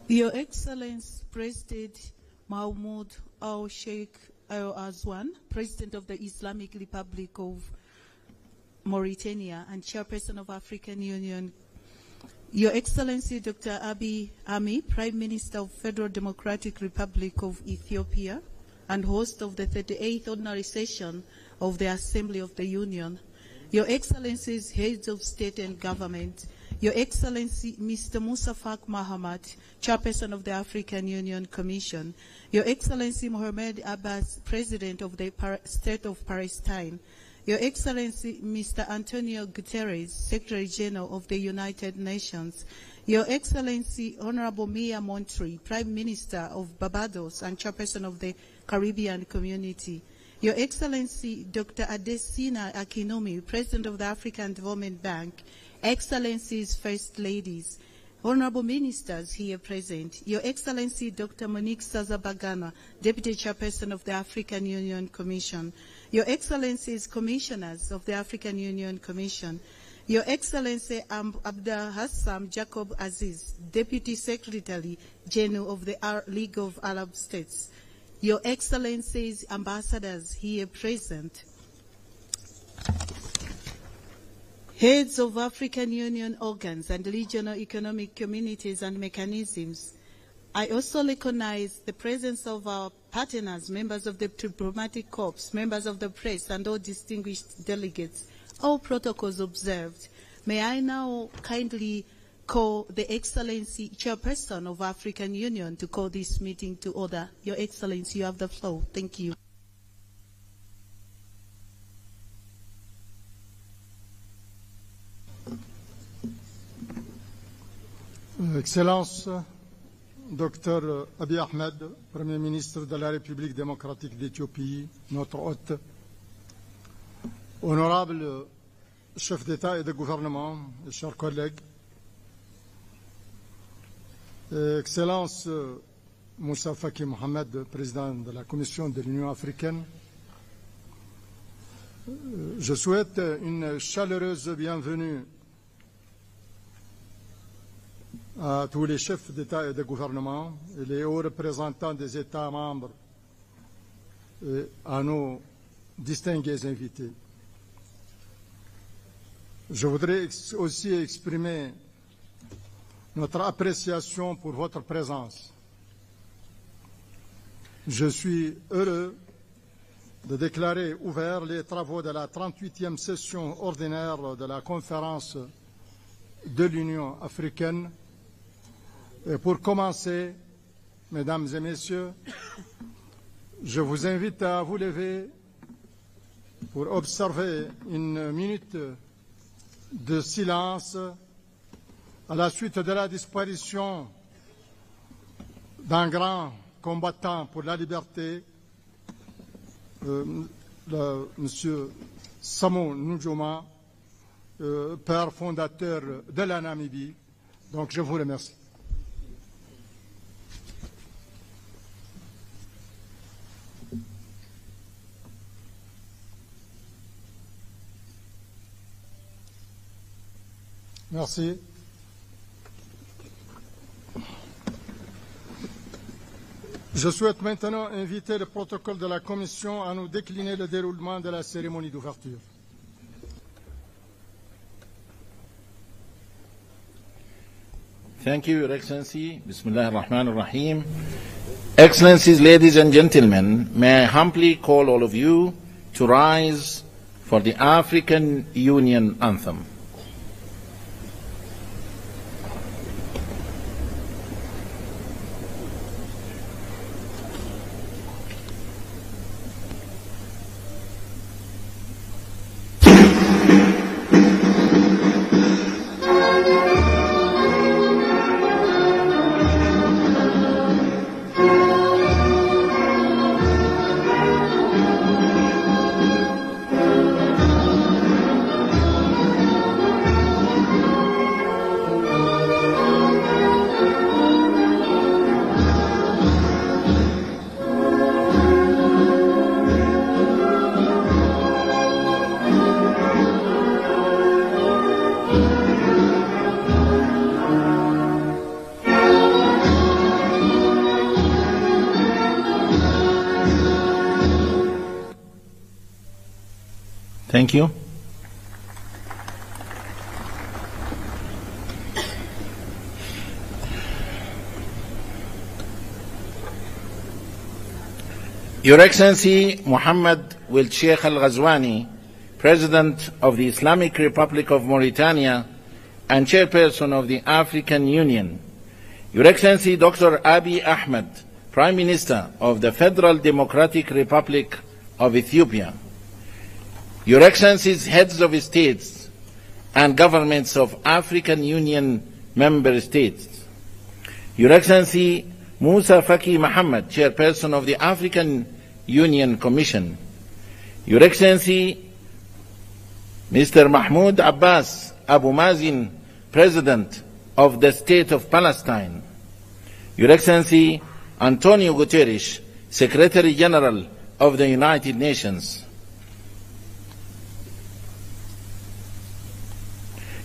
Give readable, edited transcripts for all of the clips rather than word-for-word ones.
Your Excellency President Mahmoud Al-Sheikh Al-Azwan, President of the Islamic Republic of Mauritania and Chairperson of African Union, Your Excellency Dr. Abiy Ahmed, Prime Minister of Federal Democratic Republic of Ethiopia and host of the 38th Ordinary Session of the Assembly of the Union, Your Excellencies, Heads of State and Government, Your Excellency Mr. Musa Faki Mahamat, Chairperson of the African Union Commission, Your Excellency Mohamed Abbas, President of the State of Palestine, Your Excellency Mr. Antonio Guterres, Secretary General of the United Nations, Your Excellency Honorable Mia Montri, Prime Minister of Barbados and Chairperson of the Caribbean Community, Your Excellency Dr. Adesina Akinomi, President of the African Development Bank, Excellencies, First Ladies, Honorable Ministers here present, Your Excellency Dr. Monique Sazabagana, Deputy Chairperson of the African Union Commission, Your Excellencies, Commissioners of the African Union Commission, Your Excellency Abdel Hassam Jacob Aziz, Deputy Secretary General of the League of Arab States, Your Excellencies, Ambassadors here present, Heads of African Union organs and regional economic communities and mechanisms, I also recognize the presence of our partners, members of the diplomatic corps, members of the press, and all distinguished delegates. All protocols observed. May I now kindly call the Excellency Chairperson of African Union to call this meeting to order. Your Excellency, you have the floor. Thank you. Excellence, Dr. Abiy Ahmed, Premier ministre de la République démocratique d'Éthiopie, notre hôte, honorable chef d'État et de gouvernement, chers collègues, Excellence Moussa Faki Mohamed, président de la Commission de l'Union africaine, je souhaite une chaleureuse bienvenue à tous les chefs d'État et de gouvernement et les hauts représentants des États membres et à nos distingués invités. Je voudrais aussi exprimer notre appréciation pour votre présence. Je suis heureux de déclarer ouverts les travaux de la 38e session ordinaire de la conférence de l'Union africaine. Et pour commencer, mesdames et messieurs, je vous invite à vous lever pour observer une minute de silence à la suite de la disparition d'un grand combattant pour la liberté, Monsieur Samu Nujoma, père fondateur de la Namibie. Donc je vous remercie. Merci. Je souhaite maintenant inviter le protocole de la Commission à nous décliner le déroulement de la cérémonie d'ouverture. Thank you, Your Excellency. Bismillah ar-Rahman ar-Rahim. Excellencies, ladies and gentlemen, may I humbly call all of you to rise for the African Union anthem. Thank you. Your Excellency Muhammad Wil Sheikh Al Ghazwani, President of the Islamic Republic of Mauritania and Chairperson of the African Union, Your Excellency Dr. Abiy Ahmed, Prime Minister of the Federal Democratic Republic of Ethiopia, Your Excellencies Heads of States and Governments of African Union Member States, Your Excellency Musa Faki Mohammed, Chairperson of the African Union Commission, Your Excellency Mr. Mahmoud Abbas Abu Mazin, President of the State of Palestine, Your Excellency Antonio Guterres, Secretary General of the United Nations,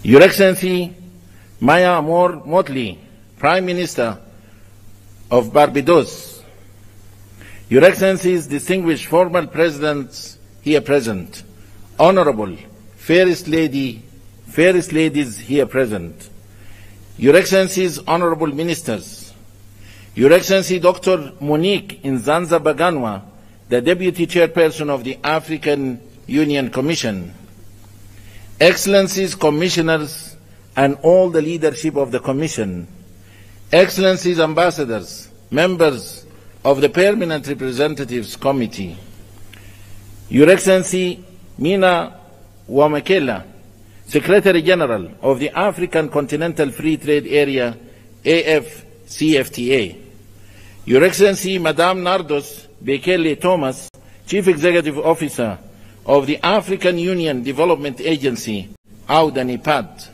Your Excellency Maya Moore Motley, Prime Minister of Barbados, Your Excellencies, distinguished former presidents here present, Honorable Fairest Ladies here present, Your Excellencies, Honorable Ministers, Your Excellency Dr. Monique Nzanza Baganwa, the Deputy Chairperson of the African Union Commission, Excellencies, Commissioners, and all the leadership of the Commission, Excellencies, Ambassadors, members of the Permanent Representatives Committee, Your Excellency Mina Wamakela, Secretary General of the African Continental Free Trade Area, AFCFTA, Your Excellency Madame Nardos Bekele Thomas, Chief Executive Officer of the African Union Development Agency, AUDA-NIPAD,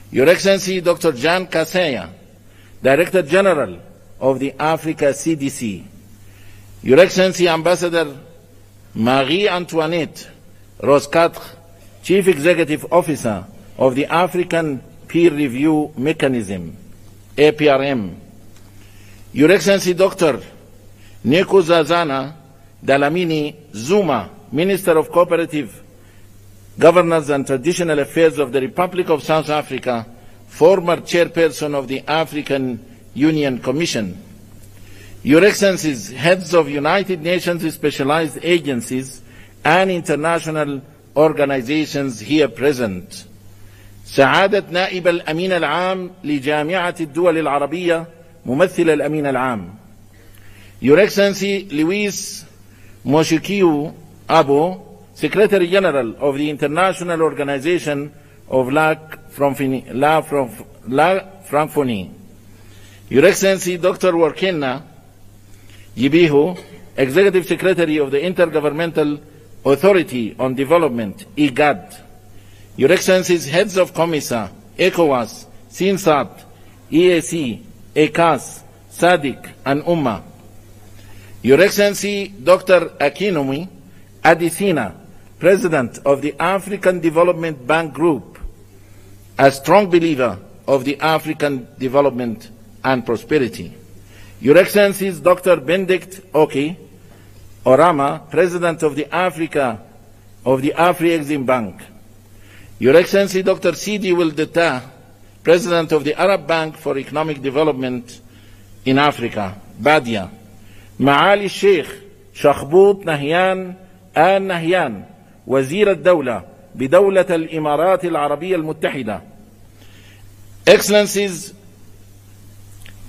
Your Excellency Dr. Jan Kaseya, Director General of the Africa CDC, Your Excellency Ambassador Marie-Antoinette Roscatre, Chief Executive Officer of the African Peer Review Mechanism, APRM, Your Excellency Dr. Nkosazana Dlamini Zuma, Minister of Cooperative Governance and Traditional Affairs of the Republic of South Africa, former Chairperson of the African Union Commission, Your Excellencies, Heads of United Nations Specialized Agencies and International Organizations here present, سعادة نائب الأمين العام لجامعة الدول العربية ممثل الأمين العام، Your Excellency Luis Moshikiu Abo, Secretary General of the International Organization of La Francophonie, Your Excellency Dr. Warkena Yibihu, Executive Secretary of the Intergovernmental Authority on Development, IGAD, Your Excellencies, Heads of COMISA, ECOWAS, SINSAT, EAC, ECAS, SADC, and UMMA, Your Excellency Dr. Akinwumi Adesina, President of the African Development Bank Group, a strong believer of the African development and prosperity, Your Excellencies Dr. Benedict Oki Orama, President of the Afri-Exim Bank, Your Excellency Dr. Sidi Wildeta, President of the Arab Bank for Economic Development in Africa, BADIA, معالي الشيخ شخبوط نهيان آل نهيان، وزير الدولة بدولة الإمارات العربية المتحدة، Excellencies,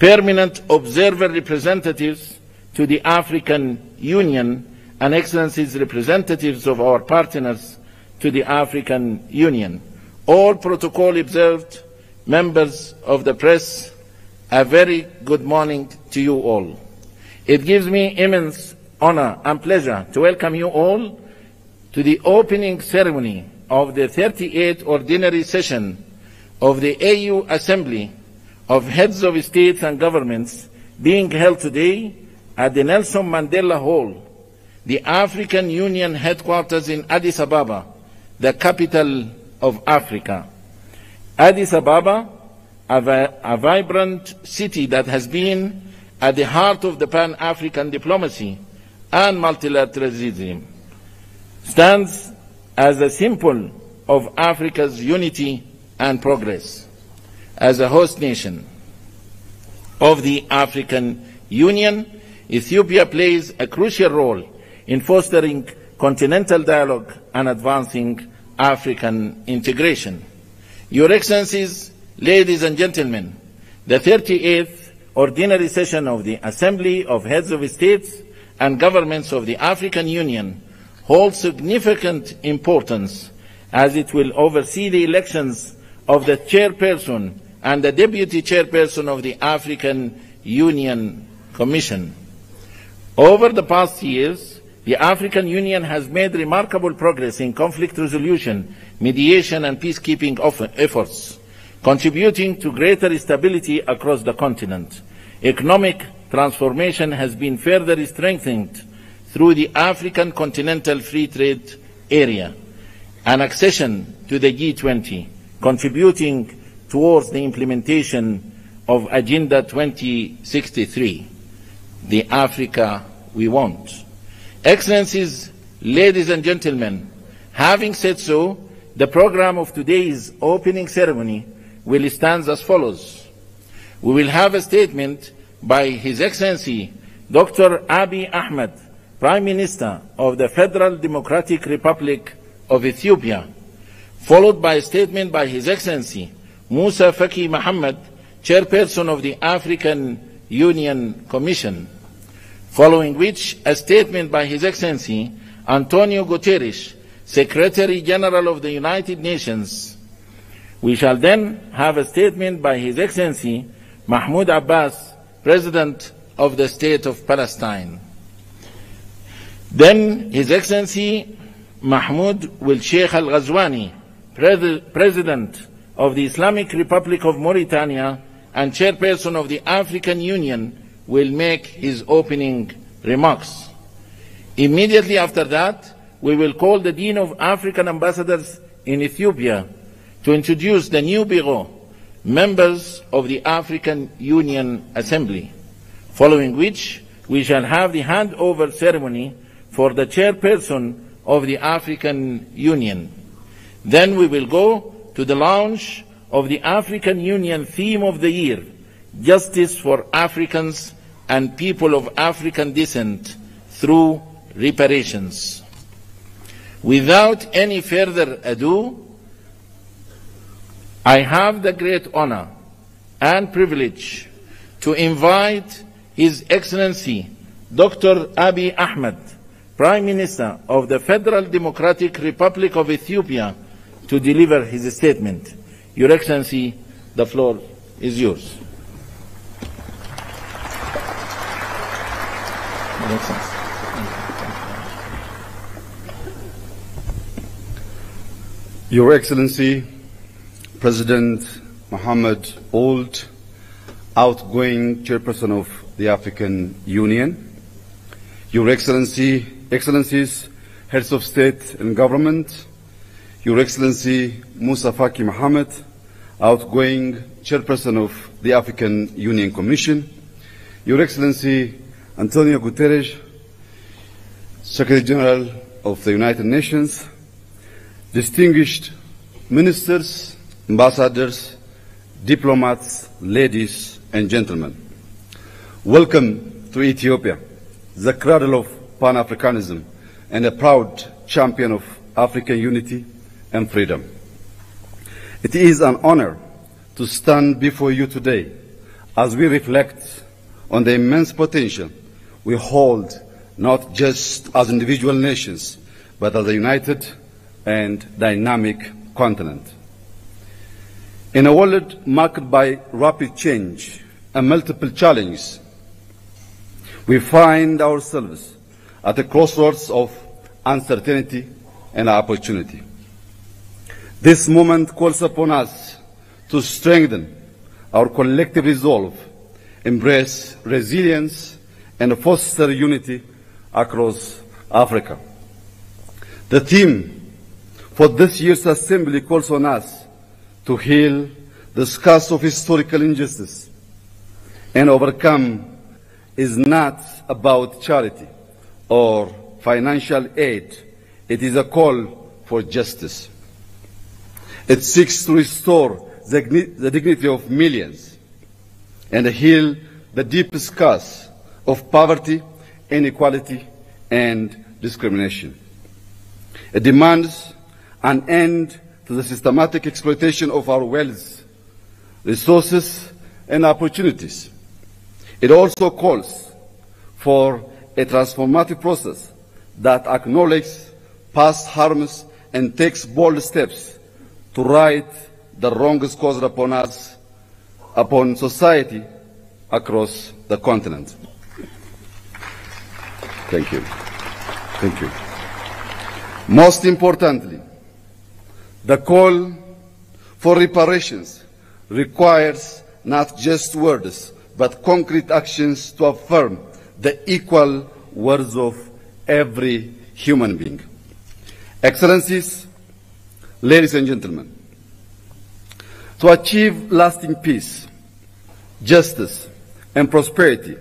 Permanent Observer Representatives to the African Union, and Excellencies, representatives of our partners to the African Union, all protocol observed, members of the press, a very good morning to you all. It gives me immense honor and pleasure to welcome you all to the opening ceremony of the 38th Ordinary Session of the AU Assembly of Heads of States and Governments, being held today at the Nelson Mandela Hall, the African Union headquarters in Addis Ababa, the capital of Africa. Addis Ababa, a vibrant city that has been at the heart of the Pan-African diplomacy and multilateralism, stands as a symbol of Africa's unity and progress. As a host nation of the African Union, Ethiopia plays a crucial role in fostering continental dialogue and advancing African integration. Your Excellencies, ladies and gentlemen, the 38th Ordinary Session of the Assembly of Heads of States and Governments of the African Union holds significant importance as it will oversee the elections of the chairperson and the deputy chairperson of the African Union Commission. Over the past years, the African Union has made remarkable progress in conflict resolution, mediation and peacekeeping efforts, contributing to greater stability across the continent. Economic transformation has been further strengthened through the African Continental Free Trade Area and accession to the G20, contributing towards the implementation of Agenda 2063, the Africa we want. Excellencies, ladies and gentlemen, having said so, the program of today's opening ceremony will stand as follows. We will have a statement by His Excellency Dr. Abiy Ahmed, Prime Minister of the Federal Democratic Republic of Ethiopia, followed by a statement by His Excellency Musa Faki Mohammed, Chairperson of the African Union Commission, following which a statement by His Excellency Antonio Guterres, Secretary General of the United Nations. We shall then have a statement by His Excellency Mahmoud Abbas, President of the State of Palestine. Then His Excellency Mahmoud will Sheikh Al-Ghazwani, President of the Islamic Republic of Mauritania and Chairperson of the African Union, will make his opening remarks. Immediately after that, we will call the Dean of African Ambassadors in Ethiopia to introduce the new Bureau, members of the African Union Assembly, following which we shall have the handover ceremony for the Chairperson of the African Union. Then we will go to the launch of the African Union theme of the year, Justice for Africans and People of African Descent through Reparations. Without any further ado, I have the great honor and privilege to invite His Excellency Dr. Abiy Ahmed, Prime Minister of the Federal Democratic Republic of Ethiopia, to deliver his statement. Your Excellency, the floor is yours. Your Excellency, President Mohammed Ould, outgoing Chairperson of the African Union, Your Excellencies, Heads of State and Government, Your Excellency Musa Faki Mohammed, outgoing Chairperson of the African Union Commission, Your Excellency Antonio Guterres, Secretary General of the United Nations, distinguished ministers, ambassadors, diplomats, ladies and gentlemen. Welcome to Ethiopia, the cradle of Pan-Africanism and a proud champion of African unity and freedom. It is an honor to stand before you today as we reflect on the immense potential we hold, not just as individual nations, but as a united and dynamic continent. In a world marked by rapid change and multiple challenges, we find ourselves at a crossroads of uncertainty and opportunity. This moment calls upon us to strengthen our collective resolve, embrace resilience, and foster unity across Africa. The theme for this year's Assembly calls on us to heal the scars of historical injustice and overcome is not about charity or financial aid. It is a call for justice. It seeks to restore the dignity of millions and heal the deep scars of poverty, inequality, and discrimination. It demands an end to the systematic exploitation of our wealth, resources, and opportunities. It also calls for a transformative process that acknowledges past harms and takes bold steps to right the wrongs caused upon us, upon society across the continent. Thank you. Thank you. Most importantly, the call for reparations requires not just words, but concrete actions to affirm the equal worth of every human being. Excellencies, ladies and gentlemen, to achieve lasting peace, justice, and prosperity,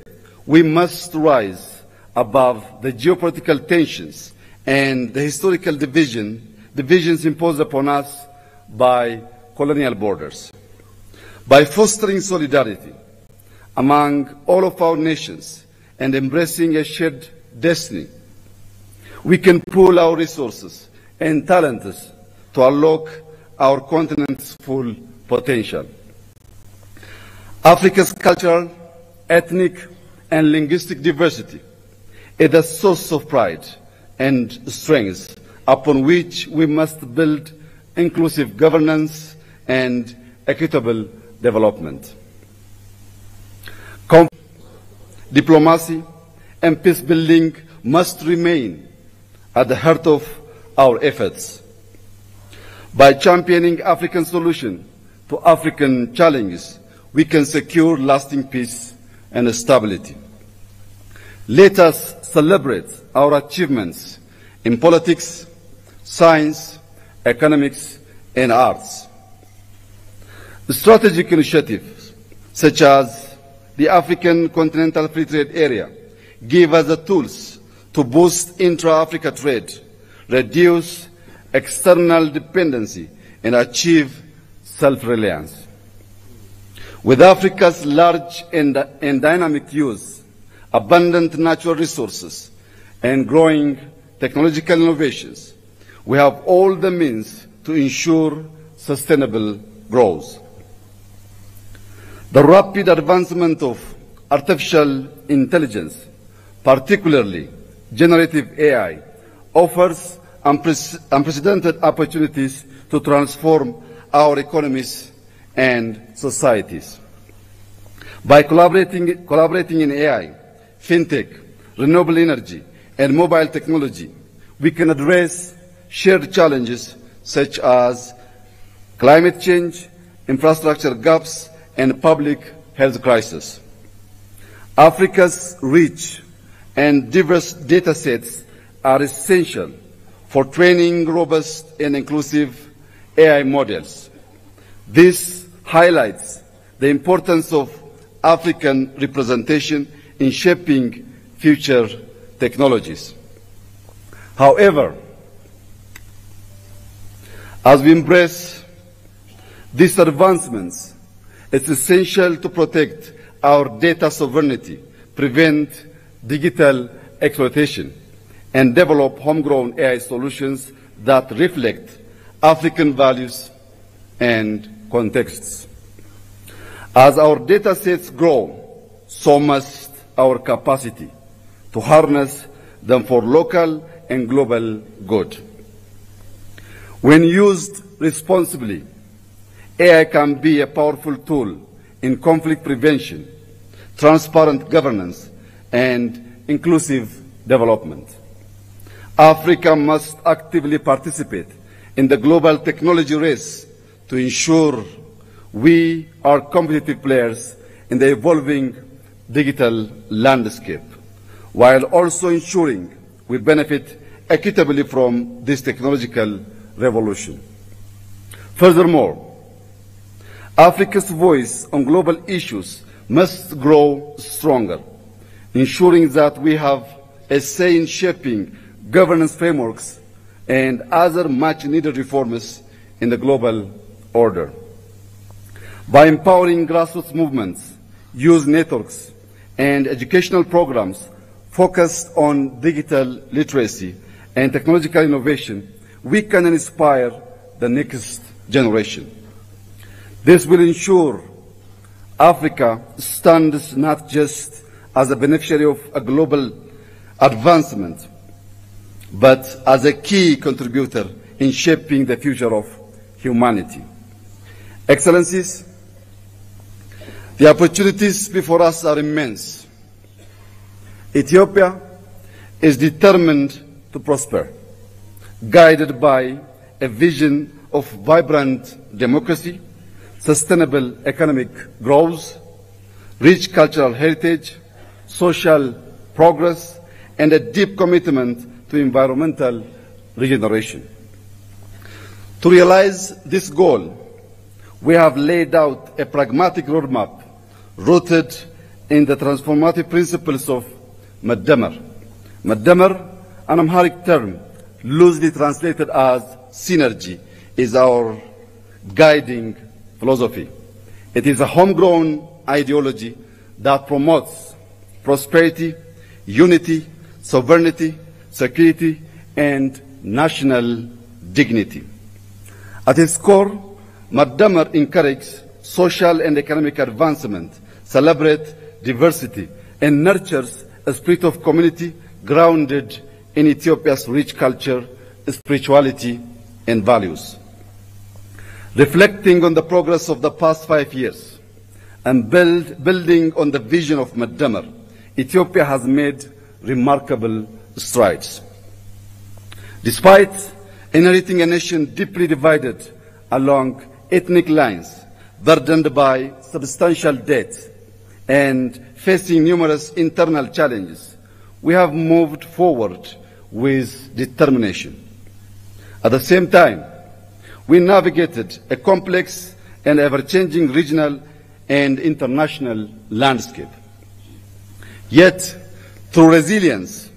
we must rise above the geopolitical tensions and the historical divisions imposed upon us by colonial borders. By fostering solidarity among all of our nations and embracing a shared destiny, we can pool our resources and talents to unlock our continent's full potential. Africa's cultural, ethnic, and linguistic diversity is a source of pride and strength upon which we must build inclusive governance and equitable development. Diplomacy and peace building must remain at the heart of our efforts. By championing African solutions to African challenges, we can secure lasting peace and stability. Let us celebrate our achievements in politics, science, economics, and arts. The strategic initiatives, such as the African Continental Free Trade Area, give us the tools to boost intra-Africa trade, reduce external dependency, and achieve self-reliance. With Africa's large and dynamic use, abundant natural resources, and growing technological innovations, we have all the means to ensure sustainable growth. The rapid advancement of artificial intelligence, particularly generative AI, offers unprecedented opportunities to transform our economies and societies. By collaborating in AI, fintech, renewable energy, and mobile technology, we can address shared challenges such as climate change, infrastructure gaps, and public health crisis. Africa's rich and diverse data sets are essential for training robust and inclusive AI models. This highlights the importance of African representation in shaping future technologies. However, as we embrace these advancements, it's essential to protect our data sovereignty, prevent digital exploitation, and develop homegrown AI solutions that reflect African values and contexts. As our data sets grow, so must our capacity to harness them for local and global good. When used responsibly, AI can be a powerful tool in conflict prevention, transparent governance, and inclusive development. Africa must actively participate in the global technology race to ensure we are competitive players in the evolving digital landscape, while also ensuring we benefit equitably from this technological revolution. Furthermore, Africa's voice on global issues must grow stronger, ensuring that we have a say in shaping governance frameworks and other much-needed reforms in the global order. By empowering grassroots movements, youth networks, and educational programs focused on digital literacy and technological innovation, we can inspire the next generation. This will ensure Africa stands not just as a beneficiary of a global advancement, but as a key contributor in shaping the future of humanity. Excellencies, the opportunities before us are immense. Ethiopia is determined to prosper, guided by a vision of vibrant democracy, sustainable economic growth, rich cultural heritage, social progress, and a deep commitment to environmental regeneration. To realize this goal, we have laid out a pragmatic roadmap rooted in the transformative principles of Madamar. Madamar, an Amharic term loosely translated as synergy, is our guiding philosophy. It is a homegrown ideology that promotes prosperity, unity, sovereignty, security, and national dignity. At its core, Madamar encourages social and economic advancement, celebrates diversity, and nurtures a spirit of community grounded in Ethiopia's rich culture, spirituality, and values. Reflecting on the progress of the past 5 years and building on the vision of Madamar, Ethiopia has made remarkable strides. Despite inheriting a nation deeply divided along ethnic lines, burdened by substantial debt, and facing numerous internal challenges, we have moved forward with determination. At the same time, we navigated a complex and ever-changing regional and international landscape. Yet, through resilience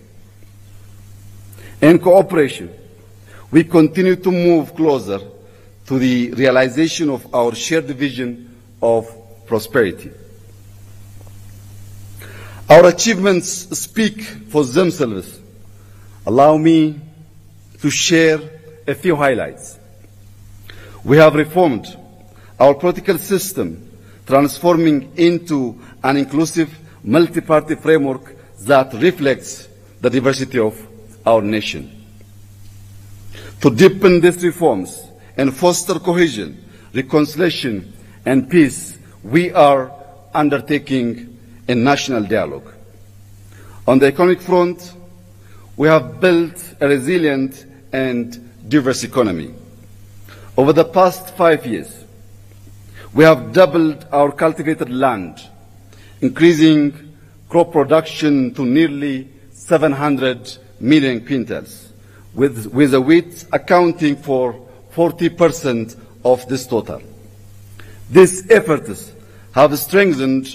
and cooperation, we continue to move closer to the realization of our shared vision of prosperity. Our achievements speak for themselves. Allow me to share a few highlights. We have reformed our political system, transforming into an inclusive multi-party framework that reflects the diversity of our nation. To deepen these reforms and foster cohesion, reconciliation, and peace, we are undertaking a national dialogue. On the economic front, we have built a resilient and diverse economy. Over the past 5 years, we have doubled our cultivated land, increasing crop production to nearly 700 million quintals, with the wheat accounting for 40% of this total. These efforts have strengthened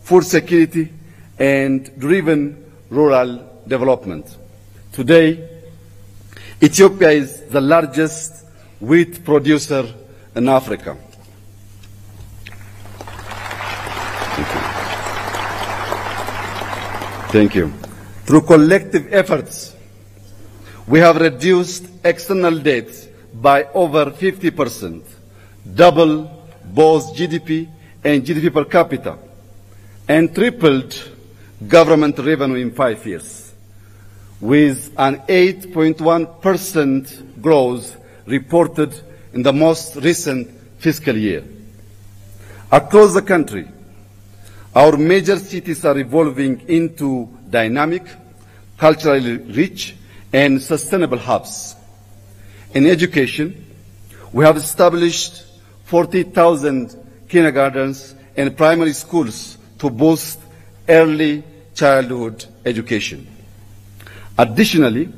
food security and driven rural development. Today, Ethiopia is the largest wheat producer in Africa. Thank you. Through collective efforts, we have reduced external debt by over 50%, double both GDP and GDP per capita, and tripled government revenue in 5 years, with an 8.1% growth reported in the most recent fiscal year. Across the country, our major cities are evolving into dynamic, culturally rich, and sustainable hubs. In education, we have established 40,000 kindergartens and primary schools to boost early childhood education. Additionally,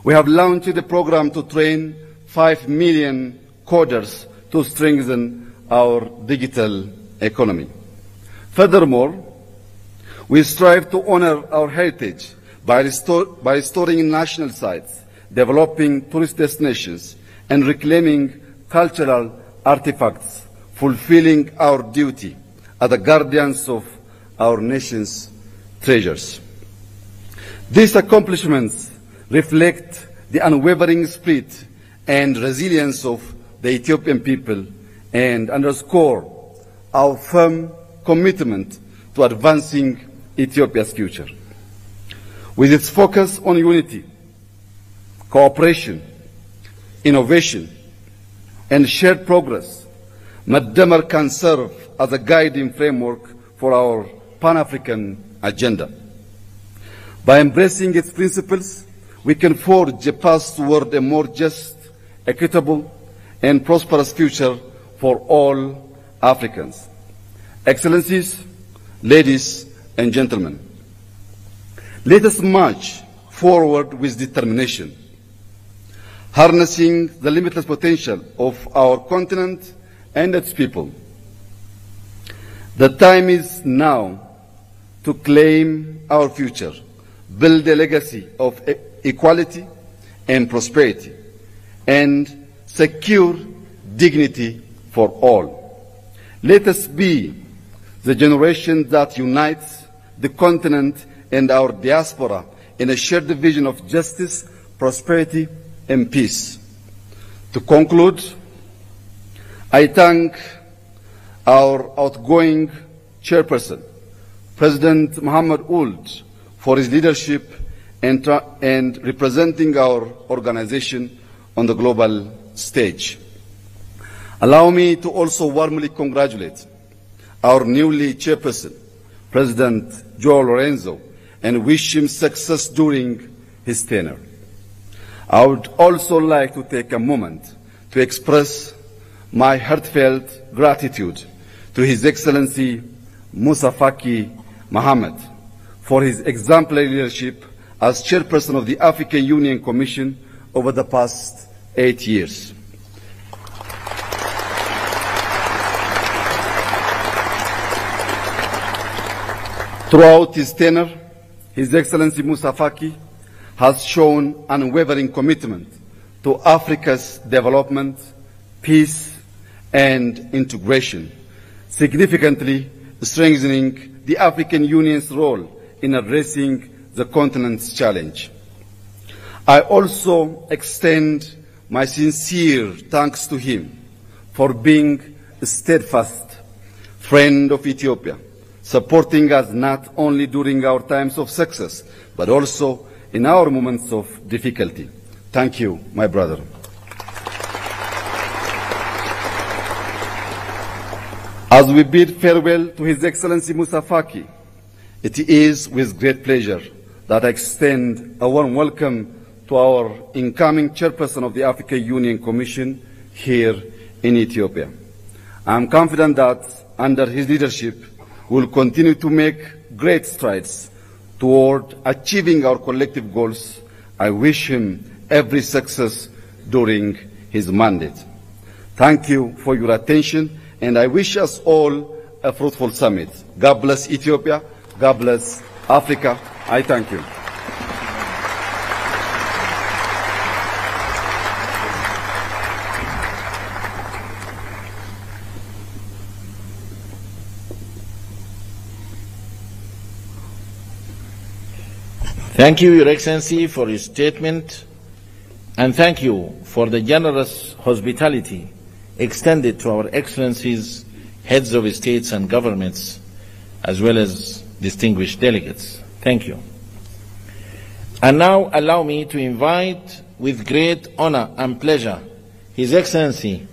we have launched a program to train 5 million coders to strengthen our digital economy. Furthermore, we strive to honor our heritage by restoring national sites, developing tourist destinations, and reclaiming cultural artifacts, fulfilling our duty as the guardians of our nation's treasures. These accomplishments reflect the unwavering spirit and resilience of the Ethiopian people and underscore our firm commitment to advancing Ethiopia's future. With its focus on unity, cooperation, innovation, and shared progress, Maddamar can serve as a guiding framework for our Pan-African agenda. By embracing its principles, we can forge a path toward a more just, equitable, and prosperous future for all Africans. Excellencies, ladies and gentlemen, let us march forward with determination, harnessing the limitless potential of our continent and its people. The time is now to claim our future, build a legacy of equality and prosperity, and secure dignity for all. Let us be the generation that unites the continent and our diaspora in a shared vision of justice, prosperity, and peace. To conclude, I thank our outgoing chairperson, President Mohammed Ould, for his leadership and representing our organization on the global stage. Allow me to also warmly congratulate our newly chairperson, President Joe Lorenzo, and wish him success during his tenure. I would also like to take a moment to express my heartfelt gratitude to His Excellency Musa Faki Mohammed for his exemplary leadership as chairperson of the African Union Commission over the past 8 years. Throughout his tenure, His Excellency Musa Faki has shown unwavering commitment to Africa's development, peace, and integration, significantly strengthening the African Union's role in addressing the continent's challenge. I also extend my sincere thanks to him for being a steadfast friend of Ethiopia, supporting us not only during our times of success, but also in our moments of difficulty. Thank you, my brother. As we bid farewell to His Excellency Musa Faki, it is with great pleasure that I extend a warm welcome to our incoming chairperson of the African Union Commission here in Ethiopia. I am confident that under his leadership, we will continue to make great strides toward achieving our collective goals. I wish him every success during his mandate. Thank you for your attention, and I wish us all a fruitful summit. God bless Ethiopia. God bless Africa. I thank you. Thank you, Your Excellency, for your statement, and thank you for the generous hospitality extended to our Excellencies, heads of states and governments, as well as distinguished delegates. Thank you. And now allow me to invite with great honor and pleasure His Excellency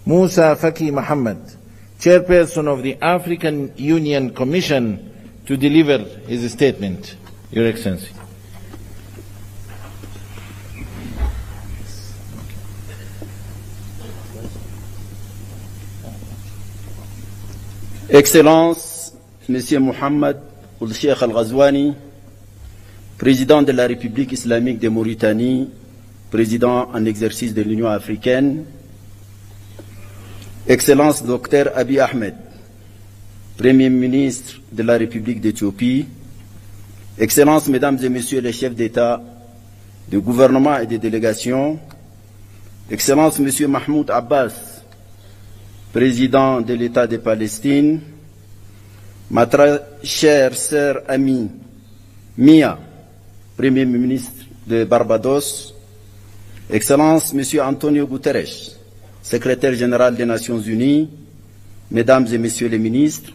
Musa Faki Mohammed, Chairperson of the African Union Commission, to deliver his statement. Your Excellency. Excellences, Monsieur Mohammed Ould Cheikh Al-Ghazouani, Président de la République islamique de Mauritanie, Président en exercice de l'Union africaine, Excellence Dr Abiy Ahmed, Premier ministre de la République d'Éthiopie, Excellences, Mesdames et Messieurs les chefs d'État du gouvernement et des délégations, Excellence Monsieur Mahmoud Abbas, président de l'État de Palestine, ma très chère sœur amie Mia, Premier ministre de Barbados, Excellence Monsieur Antonio Guterres, secrétaire général des Nations Unies, Mesdames et Messieurs les ministres,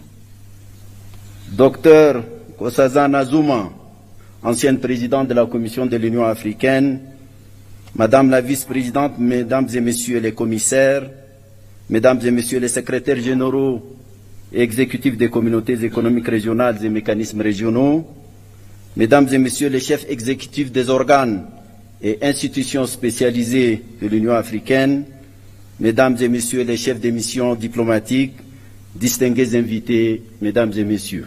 Docteur Nkosazana Zuma, ancienne présidente de la Commission de l'Union africaine, Madame la vice-présidente, Mesdames et Messieurs les commissaires, Mesdames et Messieurs les secrétaires généraux et exécutifs des communautés économiques régionales et mécanismes régionaux, Mesdames et Messieurs les chefs exécutifs des organes et institutions spécialisées de l'Union africaine, Mesdames et Messieurs les chefs des missions diplomatiques, distingués invités, Mesdames et Messieurs.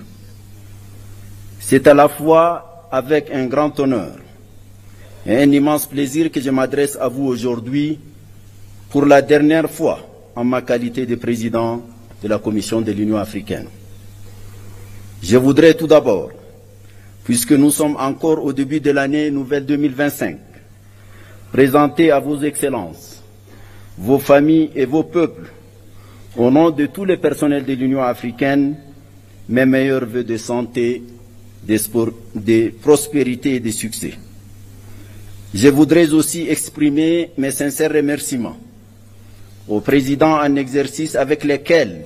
C'est à la fois avec un grand honneur et un immense plaisir que je m'adresse à vous aujourd'hui pour la dernière fois en ma qualité de président de la Commission de l'Union africaine. Je voudrais tout d'abord, puisque nous sommes encore au début de l'année nouvelle 2025, présenter à vos excellences, vos familles et vos peuples, au nom de tous les personnels de l'Union africaine, mes meilleurs vœux de santé, de prospérité et de succès. Je voudrais aussi exprimer mes sincères remerciements aux présidents en exercice avec lesquels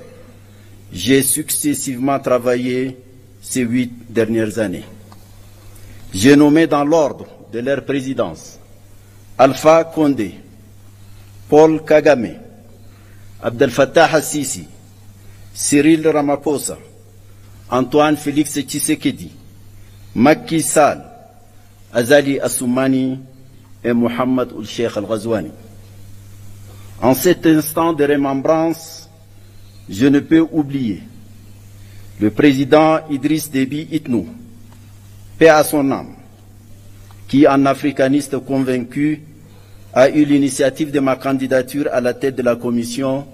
j'ai successivement travaillé ces 8 dernières années. J'ai nommé dans l'ordre de leur présidence Alpha Condé, Paul Kagame, Abdel Fattah al-Sisi, Cyril Ramaphosa, Antoine Félix Tshisekedi, Macky Sall, Azali Assoumani et Mohamed Ould-Cheikh Al-Ghazouani. En cet instant de remembrance, je ne peux oublier le président Idriss Déby Itnou, paix à son âme, qui, en africaniste convaincu, a eu l'initiative de ma candidature à la tête de la Commission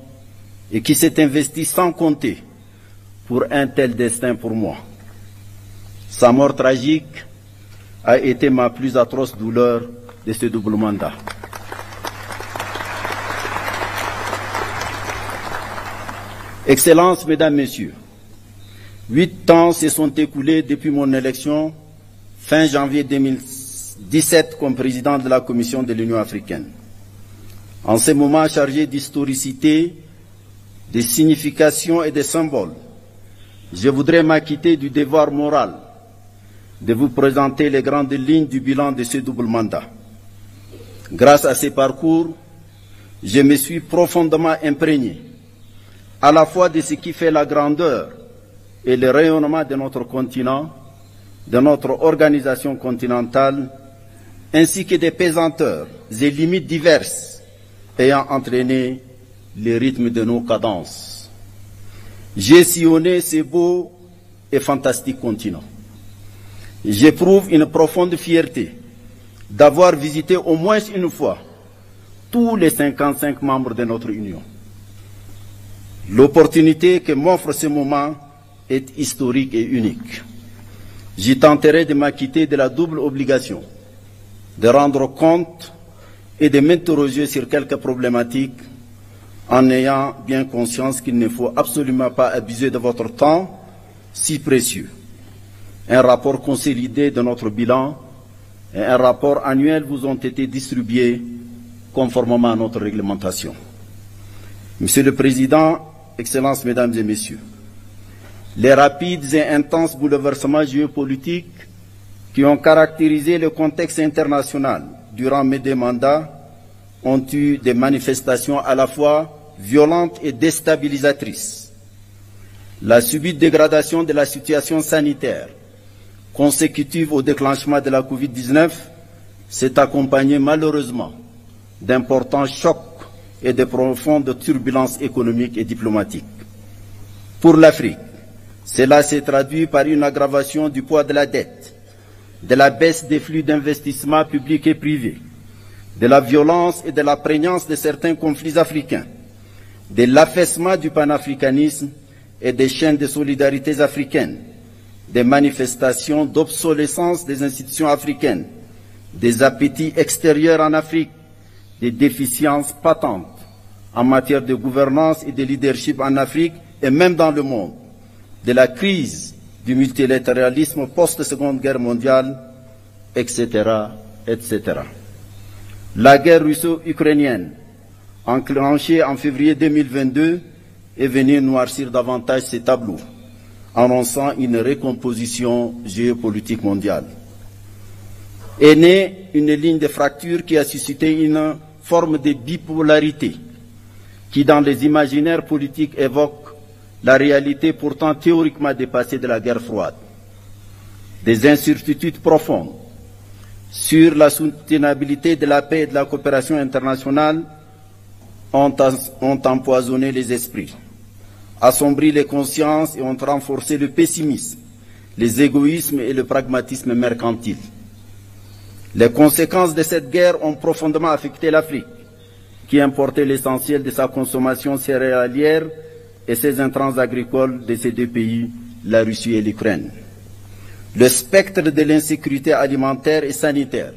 et qui s'est investi sans compter pour un tel destin pour moi. Sa mort tragique a été ma plus atroce douleur de ce double mandat. Excellences, Mesdames, Messieurs, 8 ans se sont écoulés depuis mon élection fin janvier 2017 comme président de la Commission de l'Union africaine. En ces moments chargés d'historicité, de signification et de symboles, je voudrais m'acquitter du devoir moral de vous présenter les grandes lignes du bilan de ce double mandat. Grâce à ces parcours, je me suis profondément imprégné à la fois de ce qui fait la grandeur et le rayonnement de notre continent, de notre organisation continentale, ainsi que des pesanteurs et limites diverses ayant entraîné le rythme de nos cadences. J'ai sillonné ces beaux et fantastiques continents. J'éprouve une profonde fierté d'avoir visité au moins une fois tous les 55 membres de notre Union. L'opportunité que m'offre ce moment est historique et unique. J'y tenterai de m'acquitter de la double obligation de rendre compte et de m'interroger sur quelques problématiques en ayant bien conscience qu'il ne faut absolument pas abuser de votre temps si précieux. Un rapport consolidé de notre bilan et un rapport annuel vous ont été distribués conformément à notre réglementation. Monsieur le Président, Excellences, Mesdames et Messieurs, les rapides et intenses bouleversements géopolitiques qui ont caractérisé le contexte international durant mes 2 mandats ont eu des manifestations à la fois violentes et déstabilisatrices. La subite dégradation de la situation sanitaire consécutive au déclenchement de la Covid-19 s'est accompagnée malheureusement d'importants chocs et de profondes turbulences économiques et diplomatiques. Pour l'Afrique, cela s'est traduit par une aggravation du poids de la dette, de la baisse des flux d'investissement publics et privés, de la violence et de la prégnance de certains conflits africains, de l'affaissement du panafricanisme et des chaînes de solidarité africaines, des manifestations d'obsolescence des institutions africaines, des appétits extérieurs en Afrique, des déficiences patentes en matière de gouvernance et de leadership en Afrique et même dans le monde, de la crise du multilatéralisme post-Seconde Guerre mondiale, etc., etc. La guerre russo-ukrainienne, enclenchée en février 2022, est venue noircir davantage ces tableaux, annonçant une recomposition géopolitique mondiale. Est née une ligne de fracture qui a suscité une forme de bipolarité qui, dans les imaginaires politiques, évoque la réalité pourtant théoriquement dépassée de la guerre froide. Des incertitudes profondes sur la soutenabilité de la paix et de la coopération internationale ont empoisonné les esprits, assombri les consciences et ont renforcé le pessimisme, les égoïsmes et le pragmatisme mercantile. Les conséquences de cette guerre ont profondément affecté l'Afrique, qui importait l'essentiel de sa consommation céréalière et ses intrants agricoles de ces deux pays, la Russie et l'Ukraine. Le spectre de l'insécurité alimentaire et sanitaire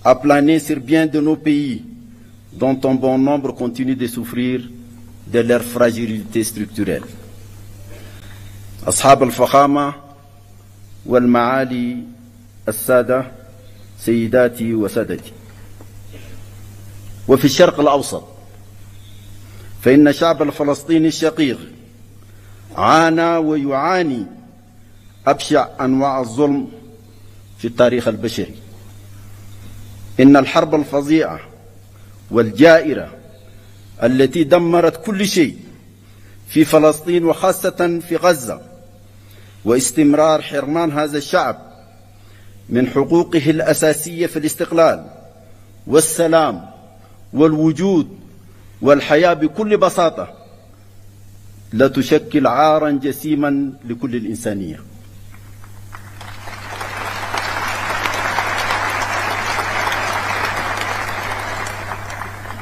a plané sur bien de nos pays, dont un bon nombre continue de souffrir de leur fragilité structurelle. أصحاب الفخامة والمعالي السادة سيداتي وسادتي، وفي الشرق الأوسط فإن الشعب الفلسطيني الشقيق عانى ويعاني أبشع أنواع الظلم في التاريخ البشري. إن الحرب الفظيعة والجائرة التي دمرت كل شيء في فلسطين وخاصة في غزة، واستمرار حرمان هذا الشعب من حقوقه الأساسية في الاستقلال والسلام والوجود والحياة بكل بساطة، لا تشكل عارا جسيما لكل الإنسانية.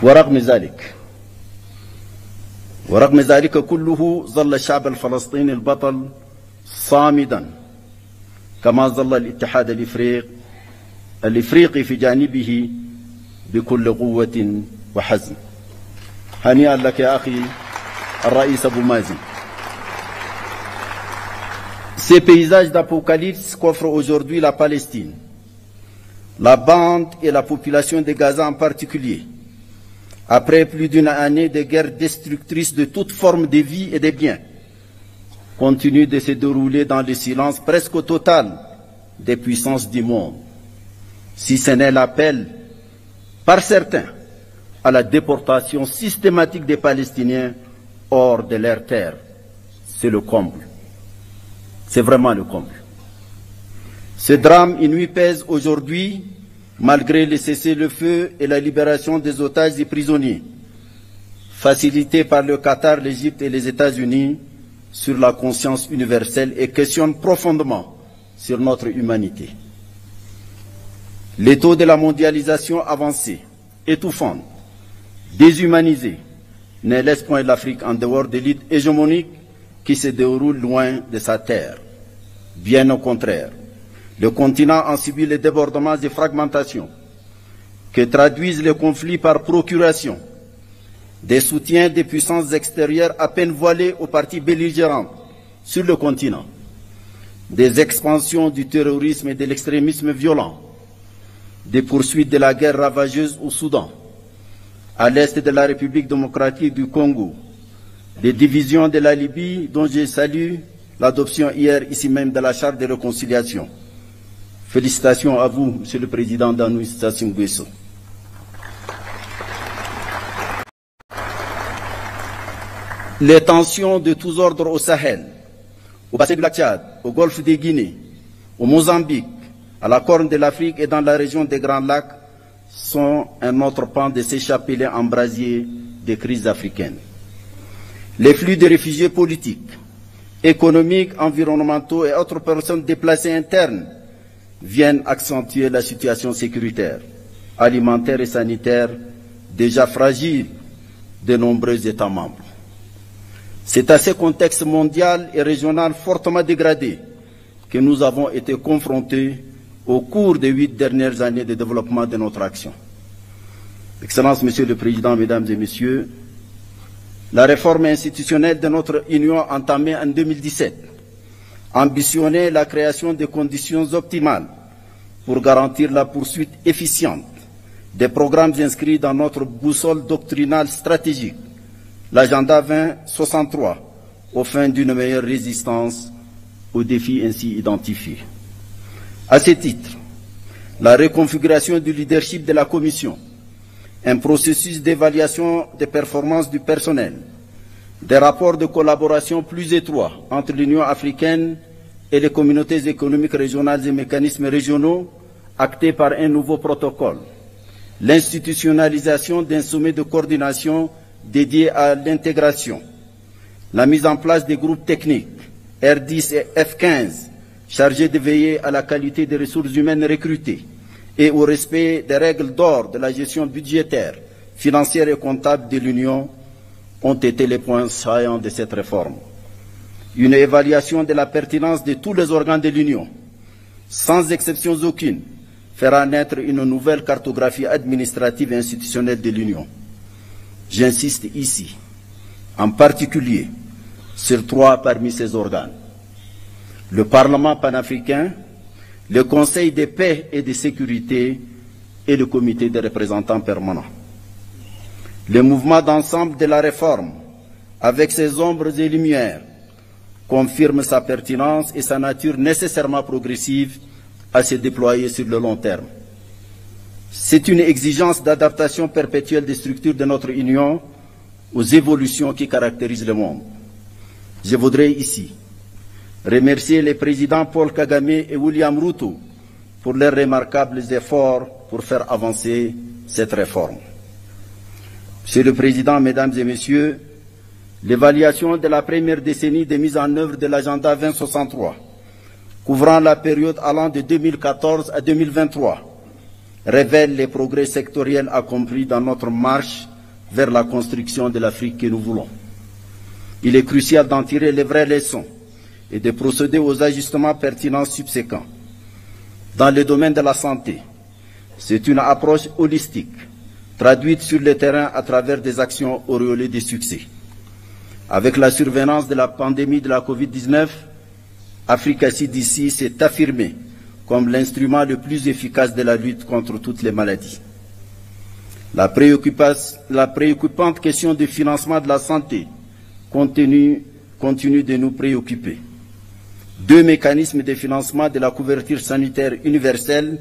ورغم ذلك كله ظل الشعب الفلسطيني البطل صامدا، كما ظل الاتحاد الإفريقي في جانبه بكل قوة وحزم. هنيئا لك يا أخي الرئيس أبو مازن. Ces paysages d'apocalypse qu'offre aujourd'hui la Palestine, la bande et la population de Gaza en particulier, après plus d'une année de guerre destructrice de toute forme de vie et de biens, continue de se dérouler dans le silence presque total des puissances du monde, si ce n'est l'appel par certains à la déportation systématique des Palestiniens hors de leur terre. C'est le comble. C'est vraiment le comble. Ce drame inouï pèse aujourd'hui, malgré le cessez-le-feu et la libération des otages et prisonniers, facilité par le Qatar, l'Égypte et les États-Unis, sur la conscience universelle et questionne profondément sur notre humanité. Les taux de la mondialisation avancée, étouffante, déshumanisée, ne laisse point l'Afrique en dehors de l'élite hégémonique qui se déroule loin de sa terre. Bien au contraire, le continent en subit les débordements et fragmentations que traduisent les conflits par procuration, des soutiens des puissances extérieures à peine voilées aux parties belligérantes sur le continent, des expansions du terrorisme et de l'extrémisme violent, des poursuites de la guerre ravageuse au Soudan, à l'est de la République démocratique du Congo, des divisions de la Libye dont je salue l'adoption hier ici même de la charte de réconciliation. Félicitations à vous, Monsieur le Président Danou Sassou Nguesso. Les tensions de tous ordres au Sahel, au bassin du lac Tchad, au golfe de Guinée, au Mozambique, à la Corne de l'Afrique et dans la région des Grands Lacs sont un autre pan de ces chapelets embrasiers des crises africaines. Les flux de réfugiés politiques, économiques, environnementaux et autres personnes déplacées internes viennent accentuer la situation sécuritaire, alimentaire et sanitaire déjà fragile de nombreux États membres. C'est à ce contexte mondial et régional fortement dégradé que nous avons été confrontés au cours des 8 dernières années de développement de notre action. Excellences, Monsieur le Président, Mesdames et Messieurs, la réforme institutionnelle de notre Union entamée en 2017 ambitionnait la création de conditions optimales pour garantir la poursuite efficiente des programmes inscrits dans notre boussole doctrinale stratégique, l'agenda 2063, aux fins d'une meilleure résistance aux défis ainsi identifiés. À ce titre, la reconfiguration du leadership de la Commission, un processus d'évaluation des performances du personnel, des rapports de collaboration plus étroits entre l'Union africaine et les communautés économiques régionales et mécanismes régionaux, actés par un nouveau protocole, l'institutionnalisation d'un sommet de coordination dédié à l'intégration, la mise en place des groupes techniques R10 et F15 chargés de veiller à la qualité des ressources humaines recrutées et au respect des règles d'or de la gestion budgétaire, financière et comptable de l'Union ont été les points saillants de cette réforme. Une évaluation de la pertinence de tous les organes de l'Union, sans exception aucune, fera naître une nouvelle cartographie administrative et institutionnelle de l'Union. J'insiste ici, en particulier, sur 3 parmi ces organes. Le Parlement panafricain, le Conseil de paix et de sécurité et le Comité des représentants permanents. Le mouvement d'ensemble de la réforme, avec ses ombres et lumières, confirme sa pertinence et sa nature nécessairement progressive à se déployer sur le long terme. C'est une exigence d'adaptation perpétuelle des structures de notre Union aux évolutions qui caractérisent le monde. Je voudrais ici remercier les présidents Paul Kagame et William Ruto pour leurs remarquables efforts pour faire avancer cette réforme. Monsieur le Président, Mesdames et Messieurs, l'évaluation de la première décennie de mise en œuvre de l'agenda 2063, couvrant la période allant de 2014 à 2023, révèle les progrès sectoriels accomplis dans notre marche vers la construction de l'Afrique que nous voulons. Il est crucial d'en tirer les vraies leçons et de procéder aux ajustements pertinents subséquents. Dans le domaine de la santé, c'est une approche holistique, traduite sur le terrain à travers des actions auréolées de succès. Avec la survenance de la pandémie de la Covid-19, Africa CDC s'est affirmé comme l'instrument le plus efficace de la lutte contre toutes les maladies. La préoccupante question du financement de la santé continue de nous préoccuper. 2 mécanismes de financement de la couverture sanitaire universelle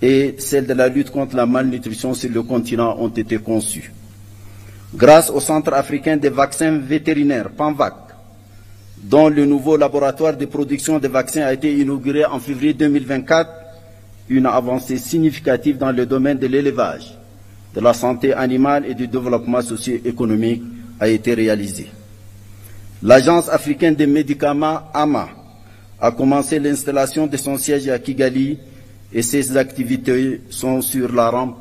et celle de la lutte contre la malnutrition sur le continent ont été conçus. Grâce au Centre africain des vaccins vétérinaires, PANVAC, dont le nouveau laboratoire de production de vaccins a été inauguré en février 2024, une avancée significative dans le domaine de l'élevage, de la santé animale et du développement socio-économique a été réalisée. L'Agence africaine des médicaments, AMA, a commencé l'installation de son siège à Kigali et ses activités sont sur la rampe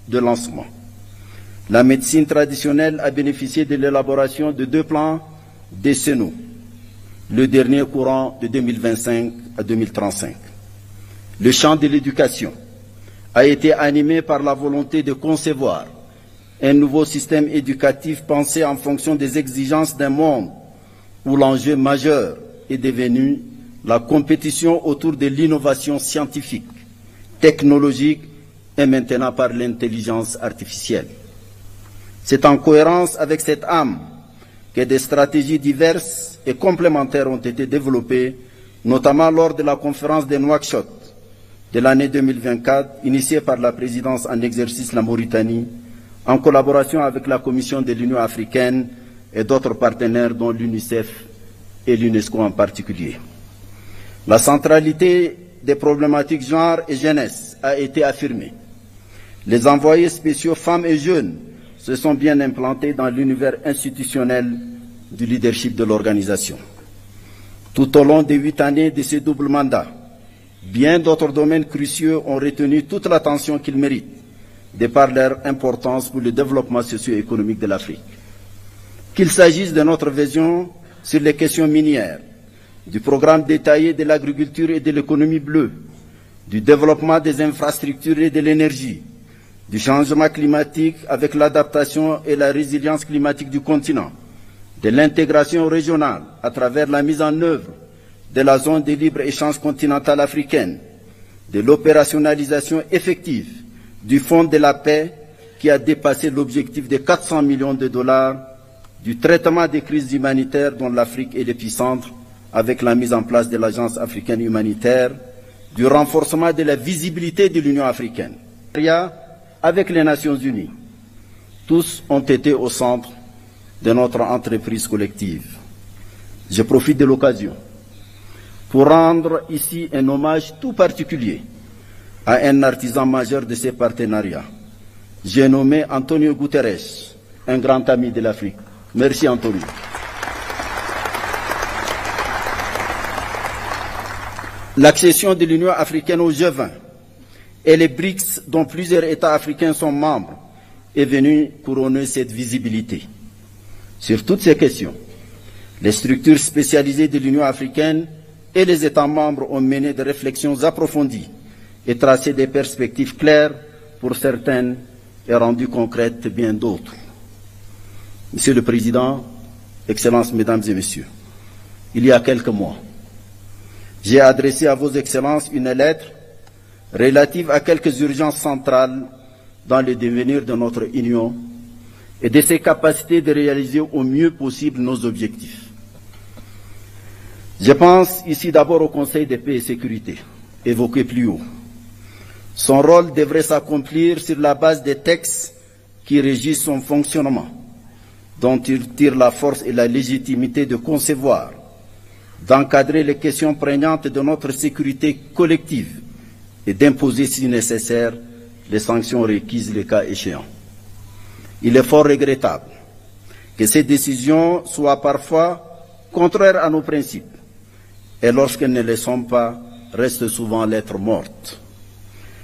de lancement. La médecine traditionnelle a bénéficié de l'élaboration de 2 plans décennaux, le dernier courant de 2025 à 2035. Le champ de l'éducation a été animé par la volonté de concevoir un nouveau système éducatif pensé en fonction des exigences d'un monde où l'enjeu majeur est devenu la compétition autour de l'innovation scientifique, technologique et maintenant par l'intelligence artificielle. C'est en cohérence avec cette âme que des stratégies diverses et complémentaires ont été développées, notamment lors de la conférence de Nouakchott de l'année 2024, initiée par la présidence en exercice la Mauritanie, en collaboration avec la Commission de l'Union africaine et d'autres partenaires dont l'UNICEF et l'UNESCO en particulier. La centralité des problématiques genre et jeunesse a été affirmée. Les envoyés spéciaux femmes et jeunes se sont bien implantés dans l'univers institutionnel du leadership de l'organisation. Tout au long des 8 années de ce double mandat, bien d'autres domaines cruciaux ont retenu toute l'attention qu'ils méritent, de par leur importance pour le développement socio-économique de l'Afrique. Qu'il s'agisse de notre vision sur les questions minières, du programme détaillé de l'agriculture et de l'économie bleue, du développement des infrastructures et de l'énergie, du changement climatique avec l'adaptation et la résilience climatique du continent, de l'intégration régionale à travers la mise en œuvre de la zone de libre-échange continentale africaine, de l'opérationnalisation effective du Fonds de la paix qui a dépassé l'objectif de 400 millions de dollars, du traitement des crises humanitaires dont l'Afrique est l'épicentre avec la mise en place de l'Agence africaine humanitaire, du renforcement de la visibilité de l'Union africaine, avec les Nations unies. Tous ont été au centre de notre entreprise collective. Je profite de l'occasion pour rendre ici un hommage tout particulier à un artisan majeur de ces partenariats. J'ai nommé Antonio Guterres, un grand ami de l'Afrique. Merci Antonio. L'accession de l'Union africaine au G20 et les BRICS, dont plusieurs États africains sont membres, est venue couronner cette visibilité. Sur toutes ces questions, les structures spécialisées de l'Union africaine et les États membres ont mené des réflexions approfondies et tracé des perspectives claires pour certaines et rendu concrètes bien d'autres. Monsieur le Président, Excellences, Mesdames et Messieurs, il y a quelques mois, j'ai adressé à vos Excellences une lettre relative à quelques urgences centrales dans le devenir de notre Union et de ses capacités de réaliser au mieux possible nos objectifs. Je pense ici d'abord au Conseil de paix et sécurité, évoqué plus haut. Son rôle devrait s'accomplir sur la base des textes qui régissent son fonctionnement, dont il tire la force et la légitimité de concevoir, d'encadrer les questions prégnantes de notre sécurité collective et d'imposer, si nécessaire, les sanctions requises le cas échéant. Il est fort regrettable que ces décisions soient parfois contraires à nos principes et lorsqu'elles ne le sont pas, restent souvent lettre morte.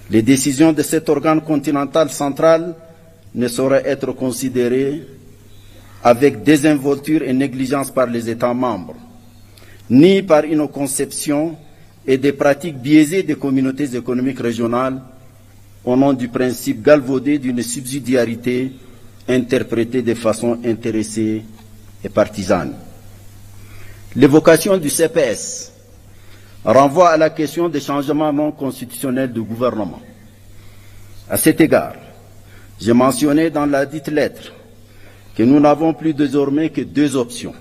Les décisions de cet organe continental central ne sauraient être considérées avec désinvolture et négligence par les États membres, ni par une conception et des pratiques biaisées des communautés économiques régionales au nom du principe galvaudé d'une subsidiarité interprétée de façon intéressée et partisane. L'évocation du CPS renvoie à la question des changements non constitutionnels du gouvernement. À cet égard, j'ai mentionné dans la dite lettre que nous n'avons plus désormais que deux options.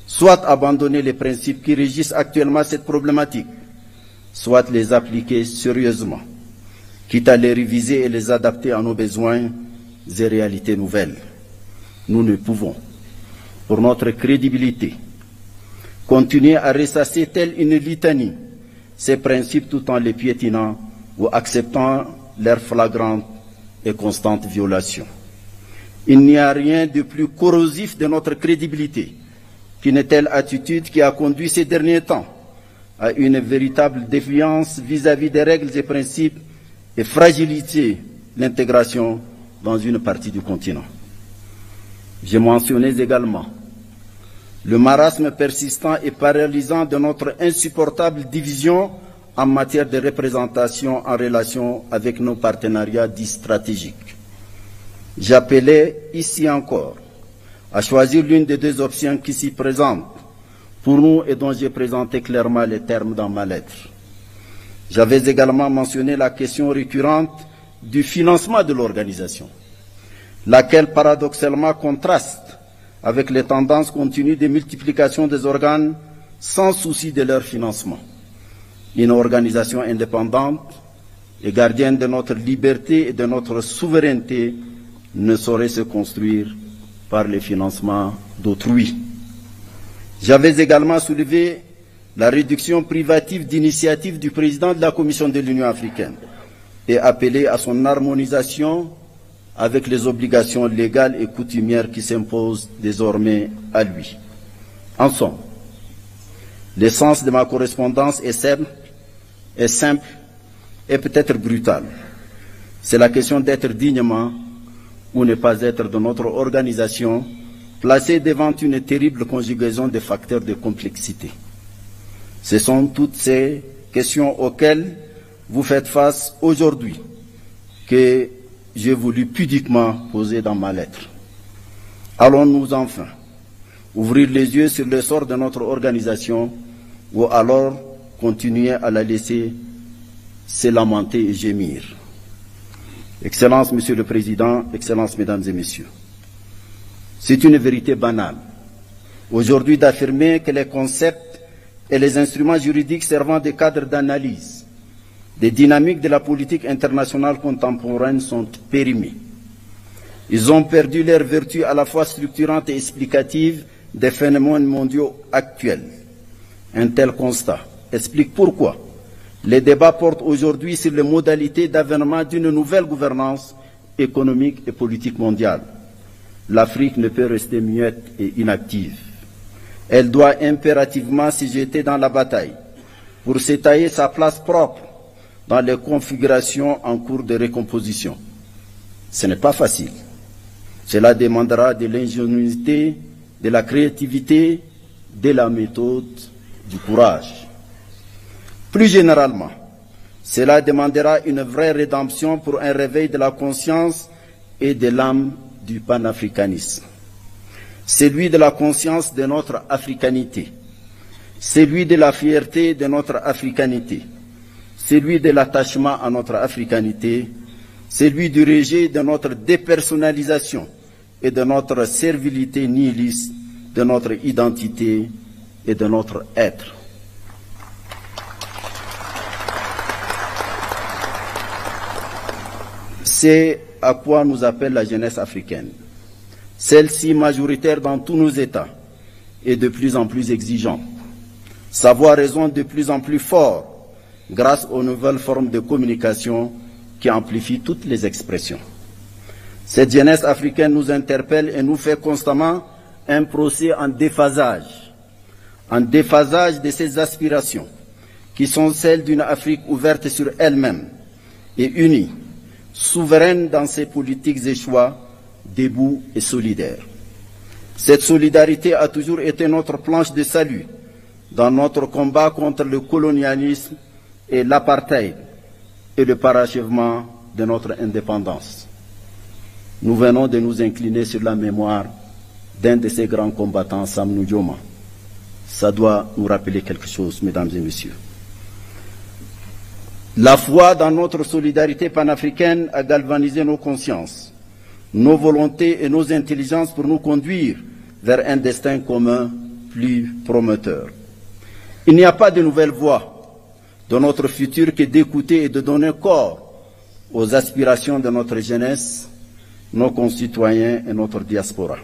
Soit abandonner les principes qui régissent actuellement cette problématique, soit les appliquer sérieusement, quitte à les réviser et les adapter à nos besoins et réalités nouvelles. Nous ne pouvons, pour notre crédibilité, continuer à ressasser telle une litanie ces principes tout en les piétinant ou acceptant leur flagrante et constante violation. Il n'y a rien de plus corrosif de notre crédibilité qu'une telle attitude qui a conduit ces derniers temps à une véritable défiance vis-à-vis des règles et principes et fragiliser l'intégration dans une partie du continent. J'ai mentionné également le marasme persistant et paralysant de notre insupportable division en matière de représentation en relation avec nos partenariats dits stratégiques. J'appelais ici encore à choisir l'une des deux options qui s'y présentent pour nous et dont j'ai présenté clairement les termes dans ma lettre. J'avais également mentionné la question récurrente du financement de l'organisation, laquelle paradoxalement contraste avec les tendances continues de multiplication des organes sans souci de leur financement. Une organisation indépendante et gardienne de notre liberté et de notre souveraineté ne saurait se construire par le financement d'autrui. J'avais également soulevé la réduction privative d'initiative du président de la Commission de l'Union africaine et appelé à son harmonisation avec les obligations légales et coutumières qui s'imposent désormais à lui. En somme, l'essence de ma correspondance est simple et peut-être brutale. C'est la question d'être dignement ou ne pas être de notre organisation, placée devant une terrible conjugaison de facteurs de complexité. Ce sont toutes ces questions auxquelles vous faites face aujourd'hui que j'ai voulu pudiquement poser dans ma lettre. Allons-nous enfin ouvrir les yeux sur le sort de notre organisation ou alors continuer à la laisser se lamenter et gémir? Excellences, Monsieur le Président, Excellences, Mesdames et Messieurs, c'est une vérité banale aujourd'hui d'affirmer que les concepts et les instruments juridiques servant de cadre d'analyse des dynamiques de la politique internationale contemporaine sont périmés. Ils ont perdu leur vertu à la fois structurante et explicative des phénomènes mondiaux actuels. Un tel constat explique pourquoi les débats portent aujourd'hui sur les modalités d'avènement d'une nouvelle gouvernance économique et politique mondiale. L'Afrique ne peut rester muette et inactive. Elle doit impérativement s'y jeter dans la bataille pour se tailler sa place propre dans les configurations en cours de recomposition. Ce n'est pas facile. Cela demandera de l'ingéniosité, de la créativité, de la méthode, du courage. Plus généralement, cela demandera une vraie rédemption pour un réveil de la conscience et de l'âme du panafricanisme. Celui de la conscience de notre africanité, celui de la fierté de notre africanité, celui de l'attachement à notre africanité, celui du rejet de notre dépersonnalisation et de notre servilité nihiliste, de notre identité et de notre être. C'est à quoi nous appelle la jeunesse africaine. Celle-ci, majoritaire dans tous nos États, est de plus en plus exigeante. Sa voix résonne de plus en plus fort grâce aux nouvelles formes de communication qui amplifient toutes les expressions. Cette jeunesse africaine nous interpelle et nous fait constamment un procès en déphasage de ses aspirations, qui sont celles d'une Afrique ouverte sur elle-même et unie, souveraine dans ses politiques et choix, debout et solidaire. Cette solidarité a toujours été notre planche de salut dans notre combat contre le colonialisme et l'apartheid et le parachèvement de notre indépendance. Nous venons de nous incliner sur la mémoire d'un de ces grands combattants, Sam Nujoma. Ça doit nous rappeler quelque chose, mesdames et messieurs. La foi dans notre solidarité panafricaine a galvanisé nos consciences, nos volontés et nos intelligences pour nous conduire vers un destin commun plus prometteur. Il n'y a pas de nouvelle voie de notre futur que d'écouter et de donner corps aux aspirations de notre jeunesse, nos concitoyens et notre diaspora.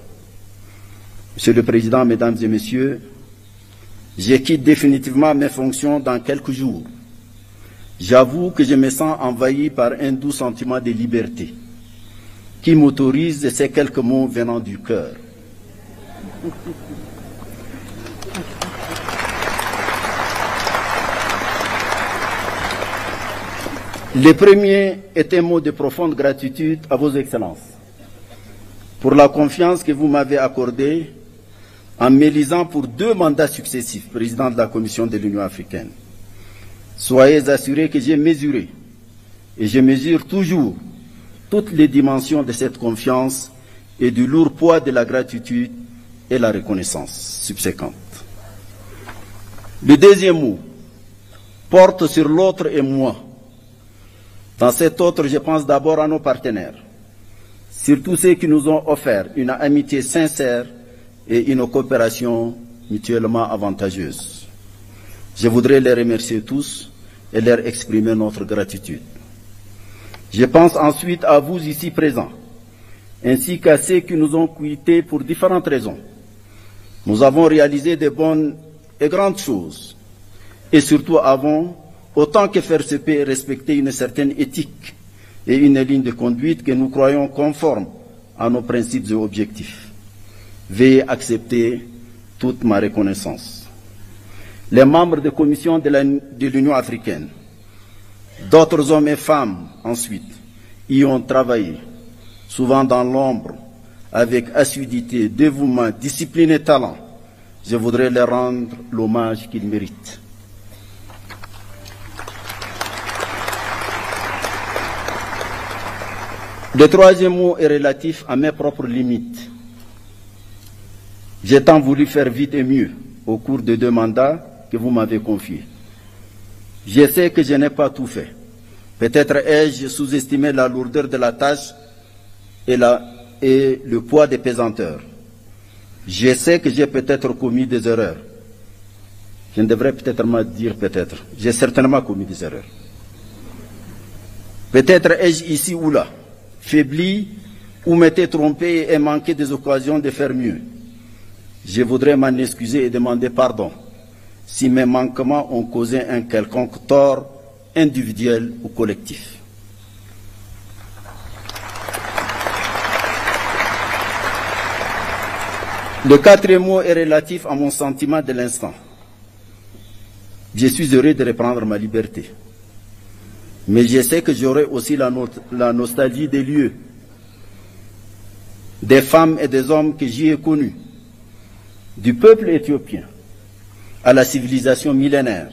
Monsieur le Président, Mesdames et Messieurs, je quitte définitivement mes fonctions dans quelques jours. J'avoue que je me sens envahi par un doux sentiment de liberté qui m'autorise ces quelques mots venant du cœur. Le premier est un mot de profonde gratitude à vos excellences pour la confiance que vous m'avez accordée en m'élisant pour 2 mandats successifs, président de la Commission de l'Union africaine. Soyez assurés que j'ai mesuré et je mesure toujours toutes les dimensions de cette confiance et du lourd poids de la gratitude et la reconnaissance subséquente. Le deuxième mot porte sur l'autre et moi. Dans cet autre, je pense d'abord à nos partenaires, surtout ceux qui nous ont offert une amitié sincère et une coopération mutuellement avantageuse. Je voudrais les remercier tous et leur exprimer notre gratitude. Je pense ensuite à vous ici présents, ainsi qu'à ceux qui nous ont quittés pour différentes raisons. Nous avons réalisé de bonnes et grandes choses, et surtout avons, autant que faire se peut, respecter une certaine éthique et une ligne de conduite que nous croyons conforme à nos principes et objectifs. Veuillez accepter toute ma reconnaissance. Les membres de commission de l'Union africaine, d'autres hommes et femmes ensuite, y ont travaillé, souvent dans l'ombre, avec assiduité, dévouement, discipline et talent. Je voudrais leur rendre l'hommage qu'ils méritent. Le troisième mot est relatif à mes propres limites. J'ai tant voulu faire vite et mieux au cours des 2 mandats que vous m'avez confiés. Je sais que je n'ai pas tout fait. Peut-être ai-je sous-estimé la lourdeur de la tâche et le poids des pesanteurs. Je sais que j'ai peut-être commis des erreurs. Je ne devrais peut-être pas dire peut-être. J'ai certainement commis des erreurs. Peut-être ai-je ici ou là faibli ou m'étais trompé et manqué des occasions de faire mieux. Je voudrais m'en excuser et demander pardon si mes manquements ont causé un quelconque tort individuel ou collectif. Le 4e mot est relatif à mon sentiment de l'instant. Je suis heureux de reprendre ma liberté. Mais je sais que j'aurai aussi la nostalgie des lieux, des femmes et des hommes que j'y ai connus, du peuple éthiopien à la civilisation millénaire.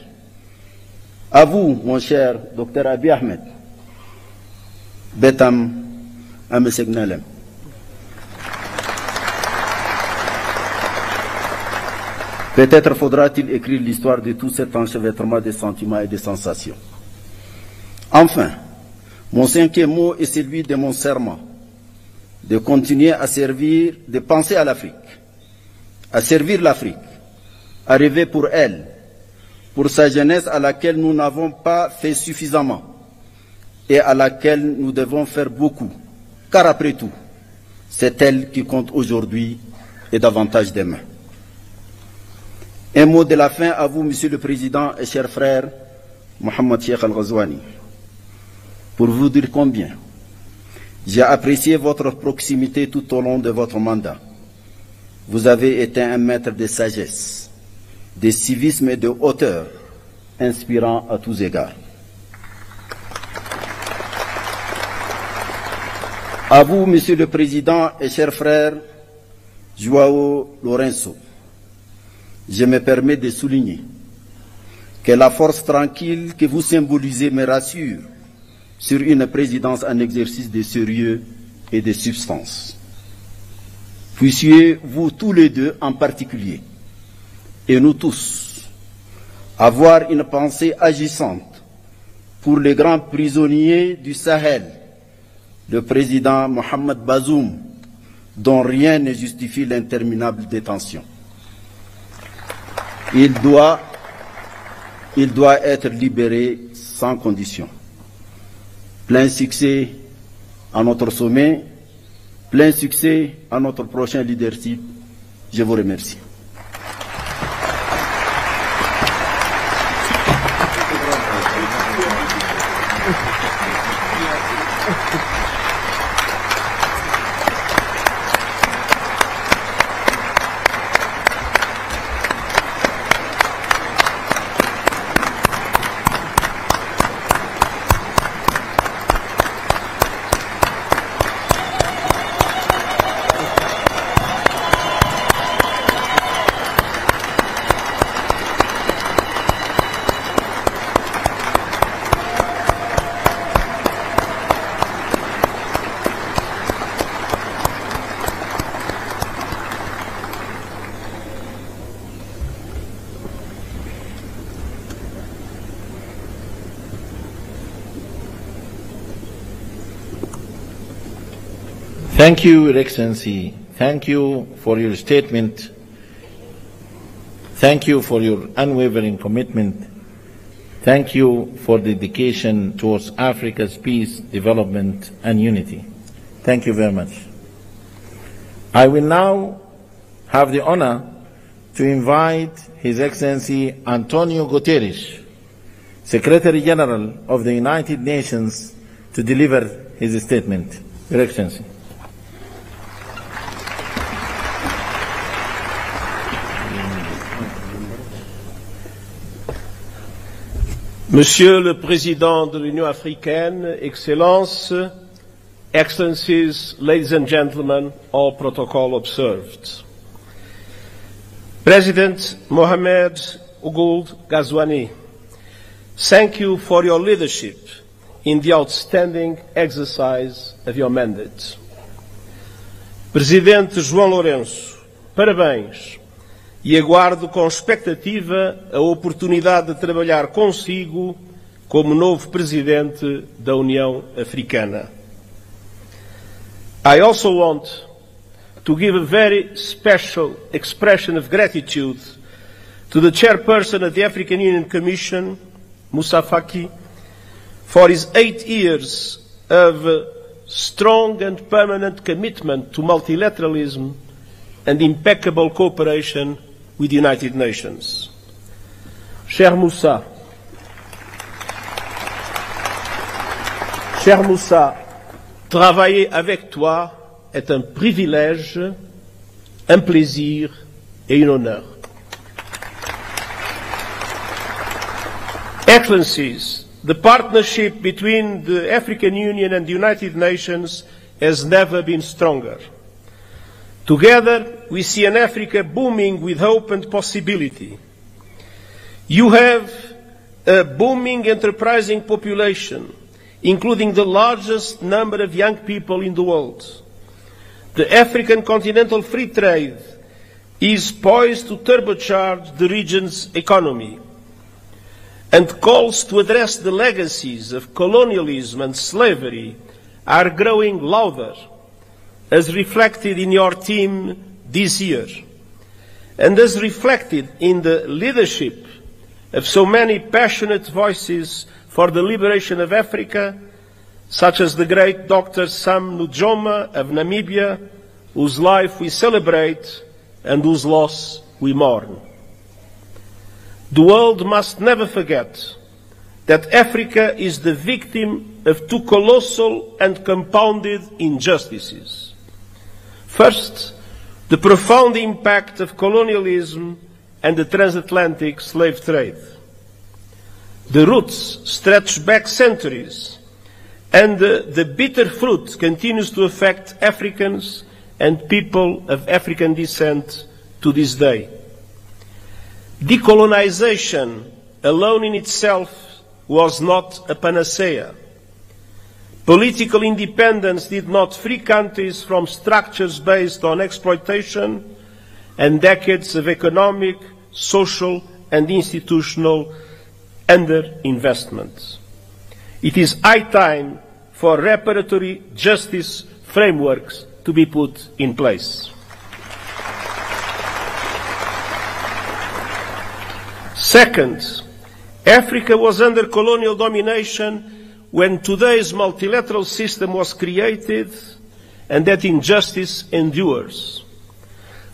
À vous, mon cher Dr Abiy Ahmed, Betam Amesegnalem. Peut-être faudra-t-il écrire l'histoire de tout cet enchevêtrement de sentiments et de sensations. Enfin, mon 5e mot est celui de mon serment, de continuer à servir, de penser à l'Afrique, à servir l'Afrique, à rêver pour elle, pour sa jeunesse à laquelle nous n'avons pas fait suffisamment et à laquelle nous devons faire beaucoup, car après tout, c'est elle qui compte aujourd'hui et davantage demain. Un mot de la fin à vous, Monsieur le Président et cher frère Mohamed Cheikh Al-Ghazouani, pour vous dire combien j'ai apprécié votre proximité tout au long de votre mandat. Vous avez été un maître de sagesse, de civisme et de hauteur, inspirant à tous égards. À vous, Monsieur le Président et cher frère João Lourenço, je me permets de souligner que la force tranquille que vous symbolisez me rassure sur une présidence en exercice de sérieux et de substance. Puissiez-vous tous les deux en particulier, et nous tous, avoir une pensée agissante pour les grands prisonniers du Sahel, le président Mohamed Bazoum, dont rien ne justifie l'interminable détention. Il doit être libéré sans condition. Plein succès à notre sommet, plein succès à notre prochain leadership. Je vous remercie. Thank you, Your Excellency. Thank you for your statement. Thank you for your unwavering commitment. Thank you for dedication towards Africa's peace, development, and unity. Thank you very much. I will now have the honor to invite His Excellency Antonio Guterres, Secretary General of the United Nations, to deliver his statement. Your Excellency. Monsieur le Président de l'Union africaine, Excellences, Excellencies, ladies and gentlemen, all protocol observed. President Mohamed Ould Ghazouani, thank you for your leadership in the outstanding exercise of your mandate. Presidente João Lourenço, parabéns e aguardo com expectativa a oportunidade de trabalhar consigo como novo Presidente da União Africana. I also want to give a very special expression of gratitude to the Chairperson of the African Union Commission, Moussa Faki, for his 8 years of strong and permanent commitment to multilateralism and impeccable cooperation with the United Nations. Cher Moussa, travailler avec toi est un privilège, un plaisir et un honneur. Excellencies, the partnership between the African Union and the United Nations has never been stronger. Together, we see an Africa booming with hope and possibility. You have a booming, enterprising population, including the largest number of young people in the world. The African continental free trade is poised to turbocharge the region's economy, and calls to address the legacies of colonialism and slavery are growing louder, as reflected in your theme this year, and as reflected in the leadership of so many passionate voices for the liberation of Africa, such as the great Dr. Sam Nujoma of Namibia, whose life we celebrate and whose loss we mourn. The world must never forget that Africa is the victim of two colossal and compounded injustices. First, the profound impact of colonialism and the transatlantic slave trade. The roots stretch back centuries, and the bitter fruit continues to affect Africans and people of African descent to this day. Decolonization alone in itself was not a panacea. Political independence did not free countries from structures based on exploitation and decades of economic, social, and institutional underinvestment. It is high time for reparatory justice frameworks to be put in place. Second, Africa was under colonial domination when today's multilateral system was created, and that injustice endures.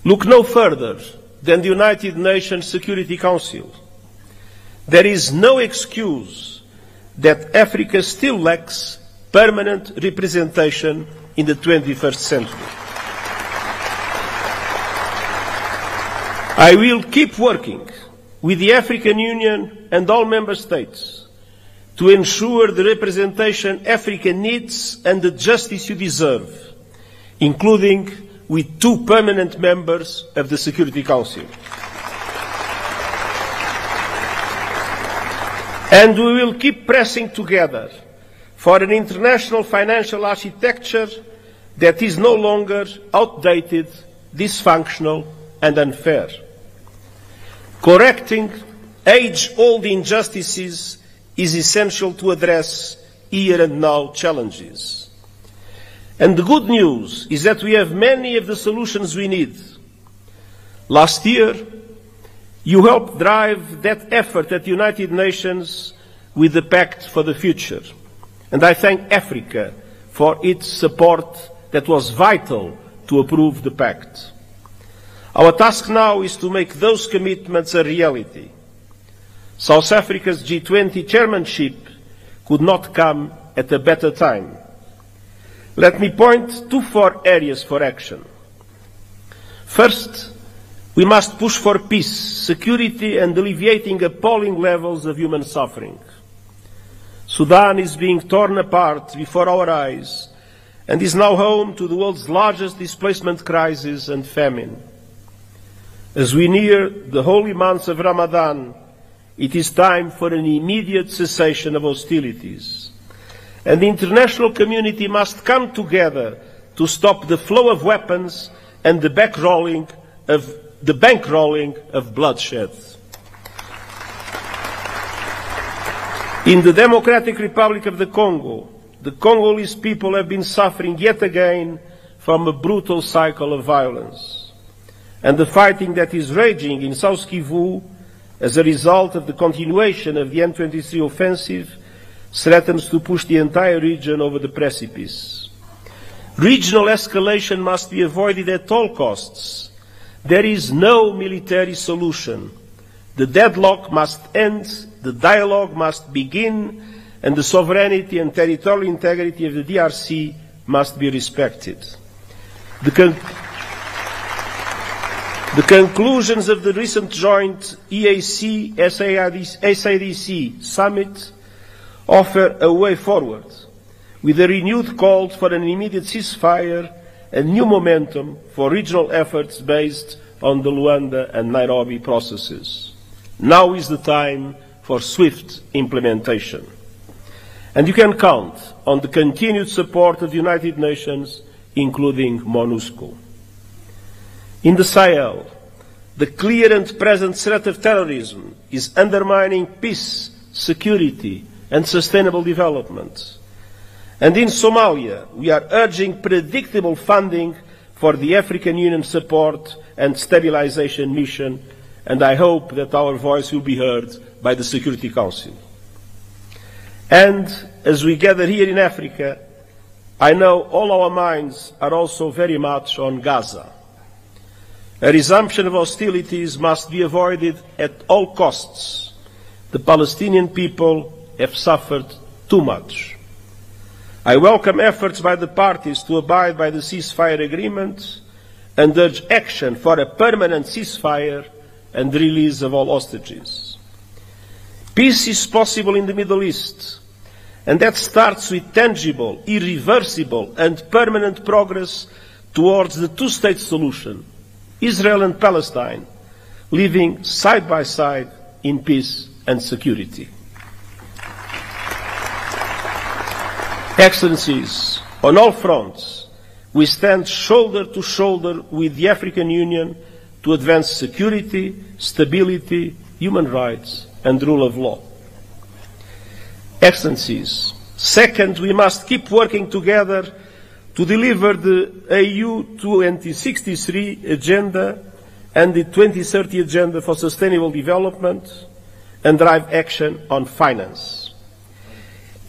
Look no further than the United Nations Security Council. There is no excuse that Africa still lacks permanent representation in the 21st century. I will keep working with the African Union and all member states to ensure the representation Africa needs and the justice you deserve, including with 2 permanent members of the Security Council. And we will keep pressing together for an international financial architecture that is no longer outdated, dysfunctional, and unfair. Correcting age-old injustices is essential to address here and now challenges. And the good news is that we have many of the solutions we need. Last year, you helped drive that effort at the United Nations with the Pact for the Future. And I thank Africa for its support that was vital to approve the Pact. Our task now is to make those commitments a reality. South Africa's G20 chairmanship could not come at a better time. Let me point to 4 areas for action. First, we must push for peace, security, and alleviating appalling levels of human suffering. Sudan is being torn apart before our eyes and is now home to the world's largest displacement crisis and famine. As we near the holy months of Ramadan, it is time for an immediate cessation of hostilities. and the international community must come together to stop the flow of weapons and the bankrolling of bloodshed. In the Democratic Republic of the Congolese people have been suffering yet again from a brutal cycle of violence. And the fighting that is raging in South Kivu as a result of the continuation of the M23 offensive threatens to push the entire region over the precipice. Regional escalation must be avoided at all costs. There is no military solution. The deadlock must end, the dialogue must begin, and the sovereignty and territorial integrity of the DRC must be respected. The conclusions of the recent joint EAC-SADC summit offer a way forward, with a renewed call for an immediate ceasefire and new momentum for regional efforts based on the Luanda and Nairobi processes. Now is the time for swift implementation. And you can count on the continued support of the United Nations, including MONUSCO. In the Sahel, the clear and present threat of terrorism is undermining peace, security, and sustainable development. And in Somalia, we are urging predictable funding for the African Union support and stabilization mission, and I hope that our voice will be heard by the Security Council. And as we gather here in Africa, I know all our minds are also very much on Gaza. A resumption of hostilities must be avoided at all costs. The Palestinian people have suffered too much. I welcome efforts by the parties to abide by the ceasefire agreement and urge action for a permanent ceasefire and the release of all hostages. Peace is possible in the Middle East, and that starts with tangible, irreversible, and permanent progress towards the two-state solution, Israel and Palestine, living side by side in peace and security. Excellencies, on all fronts, we stand shoulder to shoulder with the African Union to advance security, stability, human rights, and rule of law. Excellencies, second, we must keep working together to deliver the AU 2063 agenda and the 2030 agenda for sustainable development and drive action on finance.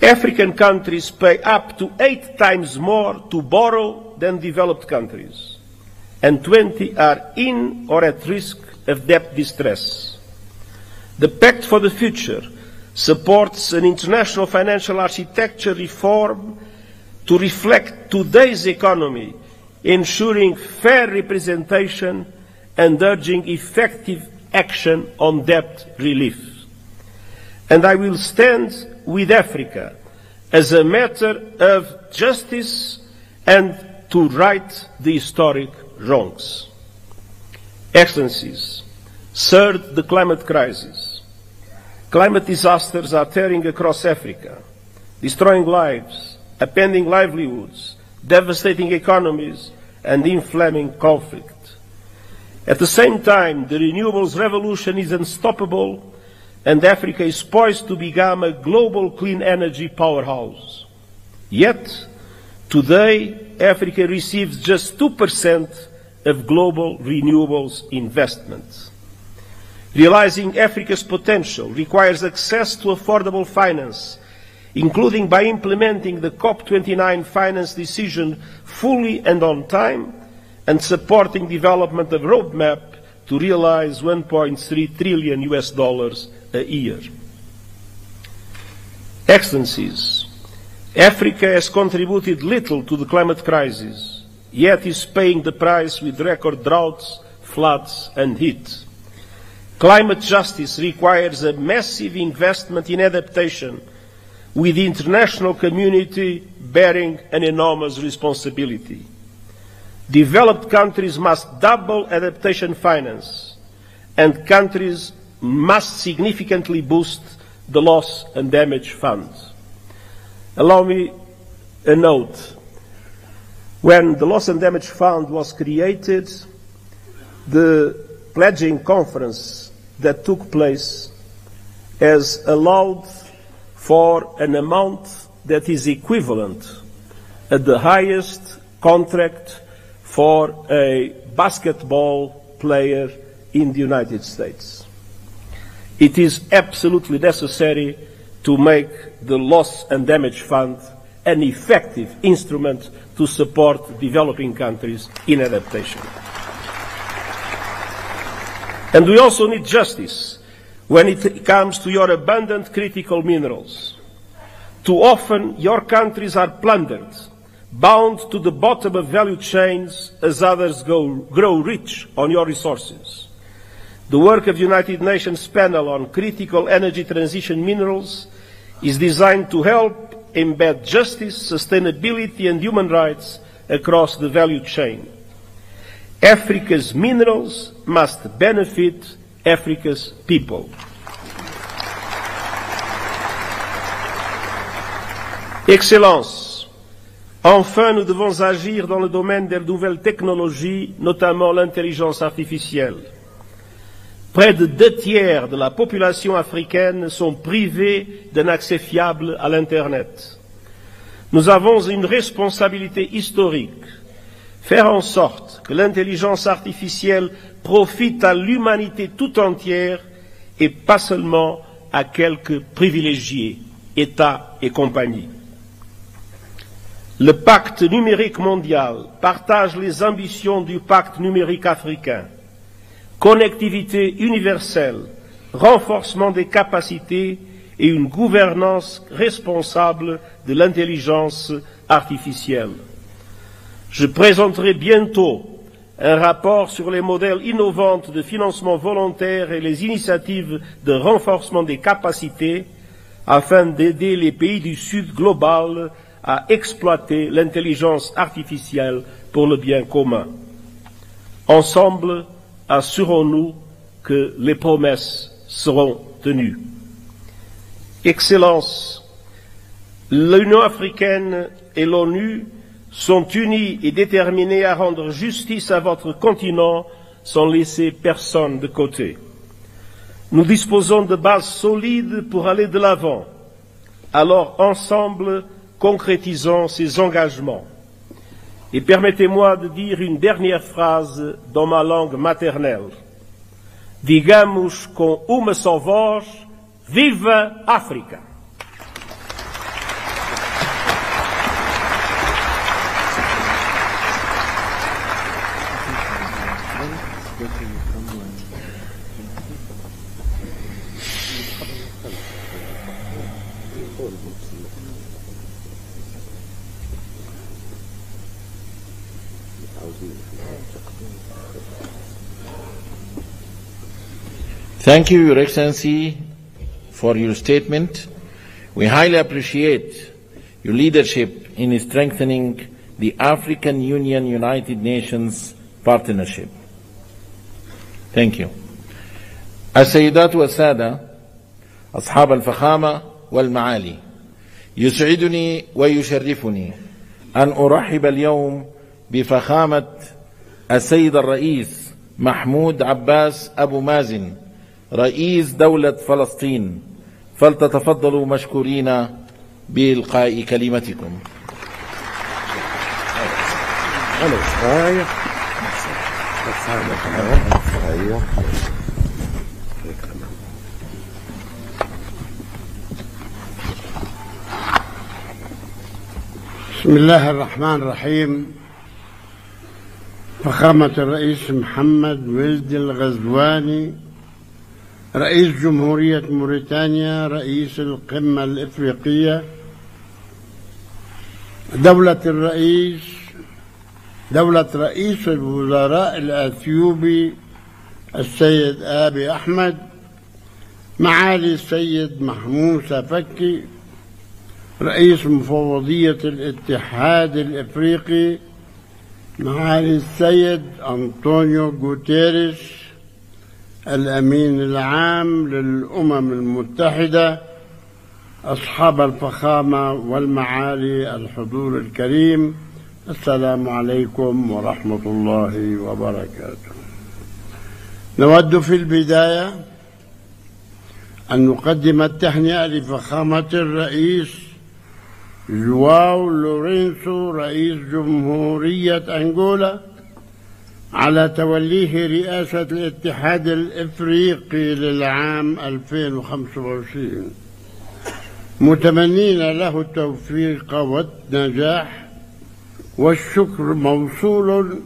African countries pay up to 8 times more to borrow than developed countries, and 20 are in or at risk of debt distress. The Pact for the Future supports an international financial architecture reform to reflect today's economy, ensuring fair representation and urging effective action on debt relief. And I will stand with Africa as a matter of justice and to right the historic wrongs. Excellencies, third, the climate crisis. Climate disasters are tearing across Africa, destroying lives, upending livelihoods, devastating economies, and inflaming conflict. At the same time, the renewables revolution is unstoppable, and Africa is poised to become a global clean energy powerhouse. Yet, today, Africa receives just 2% of global renewables investment. Realizing Africa's potential requires access to affordable finance, including by implementing the COP29 finance decision fully and on time, and supporting development of a roadmap to realize $1.3 trillion a year. Excellencies, Africa has contributed little to the climate crisis, yet is paying the price with record droughts, floods, and heat. Climate justice requires a massive investment in adaptation, with the international community bearing an enormous responsibility. Developed countries must double adaptation finance, and countries must significantly boost the loss and damage funds. Allow me a note. When the Loss and Damage Fund was created, the pledging conference that took place has allowed for an amount that is equivalent at the highest contract for a basketball player in the United States. It is absolutely necessary to make the Loss and Damage Fund an effective instrument to support developing countries in adaptation. And we also need justice when it comes to your abundant critical minerals. Too often your countries are plundered, bound to the bottom of value chains as others grow rich on your resources. The work of the United Nations panel on critical energy transition minerals is designed to help embed justice, sustainability and human rights across the value chain. Africa's minerals must benefit Africa's people. Excellences, enfin nous devons agir dans le domaine des nouvelles technologies, notamment l'intelligence artificielle. Près de 2/3 de la population africaine sont privés d'un accès fiable à l'Internet. Nous avons une responsabilité historique, faire en sorte que l'intelligence artificielle profite à l'humanité tout entière et pas seulement à quelques privilégiés, États et compagnie. Le pacte numérique mondial partage les ambitions du pacte numérique africain. Connectivité universelle, renforcement des capacités et une gouvernance responsable de l'intelligence artificielle. Je présenterai bientôt un rapport sur les modèles innovants de financement volontaire et les initiatives de renforcement des capacités afin d'aider les pays du Sud global à exploiter l'intelligence artificielle pour le bien commun. Ensemble, assurons-nous que les promesses seront tenues. Excellences, l'Union africaine et l'ONU sont unis et déterminés à rendre justice à votre continent sans laisser personne de côté. Nous disposons de bases solides pour aller de l'avant. Alors, ensemble, concrétisons ces engagements. Et permettez-moi de dire une dernière phrase dans ma langue maternelle. Digamos com uma só voz, viva África! Thank you, Your Excellency, for your statement. We highly appreciate your leadership in strengthening the African Union-United Nations partnership. Thank you. السيدات والسادة أصحاب الفخامة والمعالي، يسعدني ويشرفني أن أرحب اليوم بفخامة السيد الرئيس محمود عباس أبو مازن رئيس دولة فلسطين، فلتتفضلوا مشكورين بإلقاء كلمتكم. بسم الله الرحمن الرحيم. فخامة الرئيس محمد ولد الغزواني رئيس جمهورية موريتانيا، رئيس القمة الإفريقية، دولة رئيس الوزراء الأثيوبي السيد آبي أحمد، معالي السيد محموسة فكي رئيس مفوضية الاتحاد الإفريقي، معالي السيد أنطونيو غوتيريش الأمين العام للأمم المتحدة، أصحاب الفخامة والمعالي الحضور الكريم، السلام عليكم ورحمة الله وبركاته. نود في البداية أن نقدم التهنئة لفخامة الرئيس جواو لورينسو رئيس جمهورية أنغولا على توليه رئاسة الاتحاد الإفريقي للعام 2025، متمنين له التوفيق والنجاح، والشكر موصول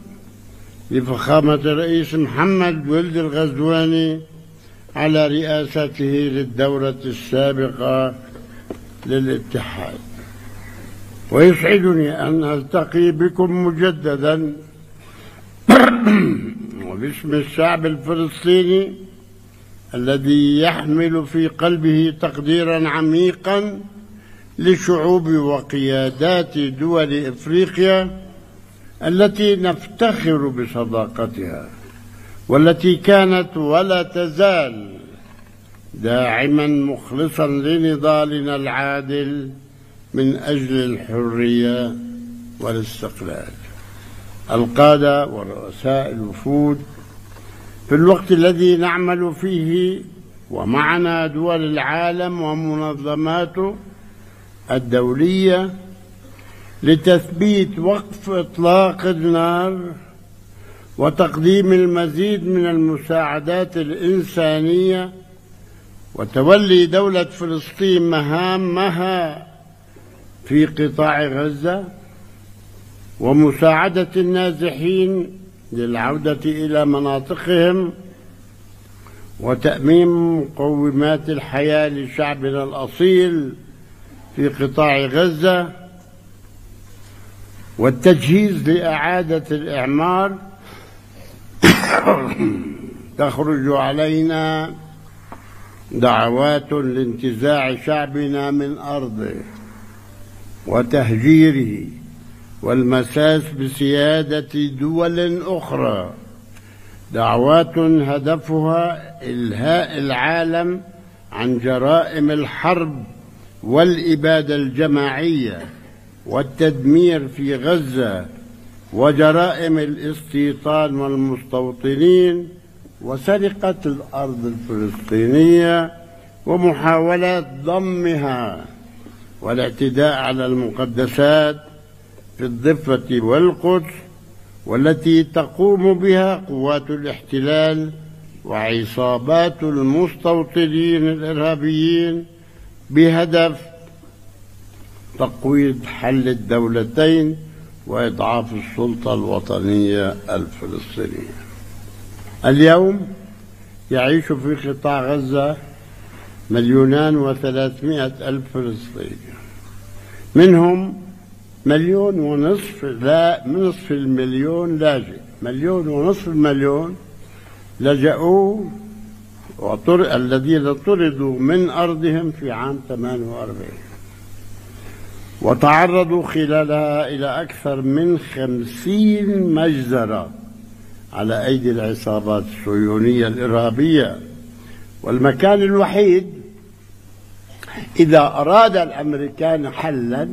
لفخامة الرئيس محمد ولد الغزواني على رئاسته للدورة السابقة للاتحاد. ويسعدني أن ألتقي بكم مجددا وباسم الشعب الفلسطيني الذي يحمل في قلبه تقديرا عميقا لشعوب وقيادات دول إفريقيا التي نفتخر بصداقتها، والتي كانت ولا تزال داعما مخلصا لنضالنا العادل من أجل الحرية والاستقلال. القادة ورؤساء الوفود، في الوقت الذي نعمل فيه ومعنا دول العالم ومنظماته الدولية لتثبيت وقف إطلاق النار وتقديم المزيد من المساعدات الإنسانية وتولي دولة فلسطين مهامها في قطاع غزة ومساعدة النازحين للعودة إلى مناطقهم وتأمين مقومات الحياة لشعبنا الأصيل في قطاع غزة والتجهيز لإعادة الإعمار، تخرج علينا دعوات لانتزاع شعبنا من أرضه وتهجيره والمساس بسيادة دول أخرى، دعوات هدفها إلهاء العالم عن جرائم الحرب والإبادة الجماعية والتدمير في غزة وجرائم الاستيطان والمستوطنين وسرقة الأرض الفلسطينية ومحاولات ضمها والاعتداء على المقدسات في الضفة والقدس، والتي تقوم بها قوات الاحتلال وعصابات المستوطنين الإرهابيين بهدف تقويض حل الدولتين وإضعاف السلطة الوطنية الفلسطينية. اليوم يعيش في قطاع غزة 1,300,000 فلسطيني، منهم 1,500,000 لا نصف المليون لاجئ، 1,500,000 لجأوا الذين طردوا من أرضهم في عام 48 وتعرضوا خلالها إلى أكثر من 50 مجزرة على أيدي العصابات الصهيونية الإرهابية. والمكان الوحيد إذا أراد الأمريكان حلا،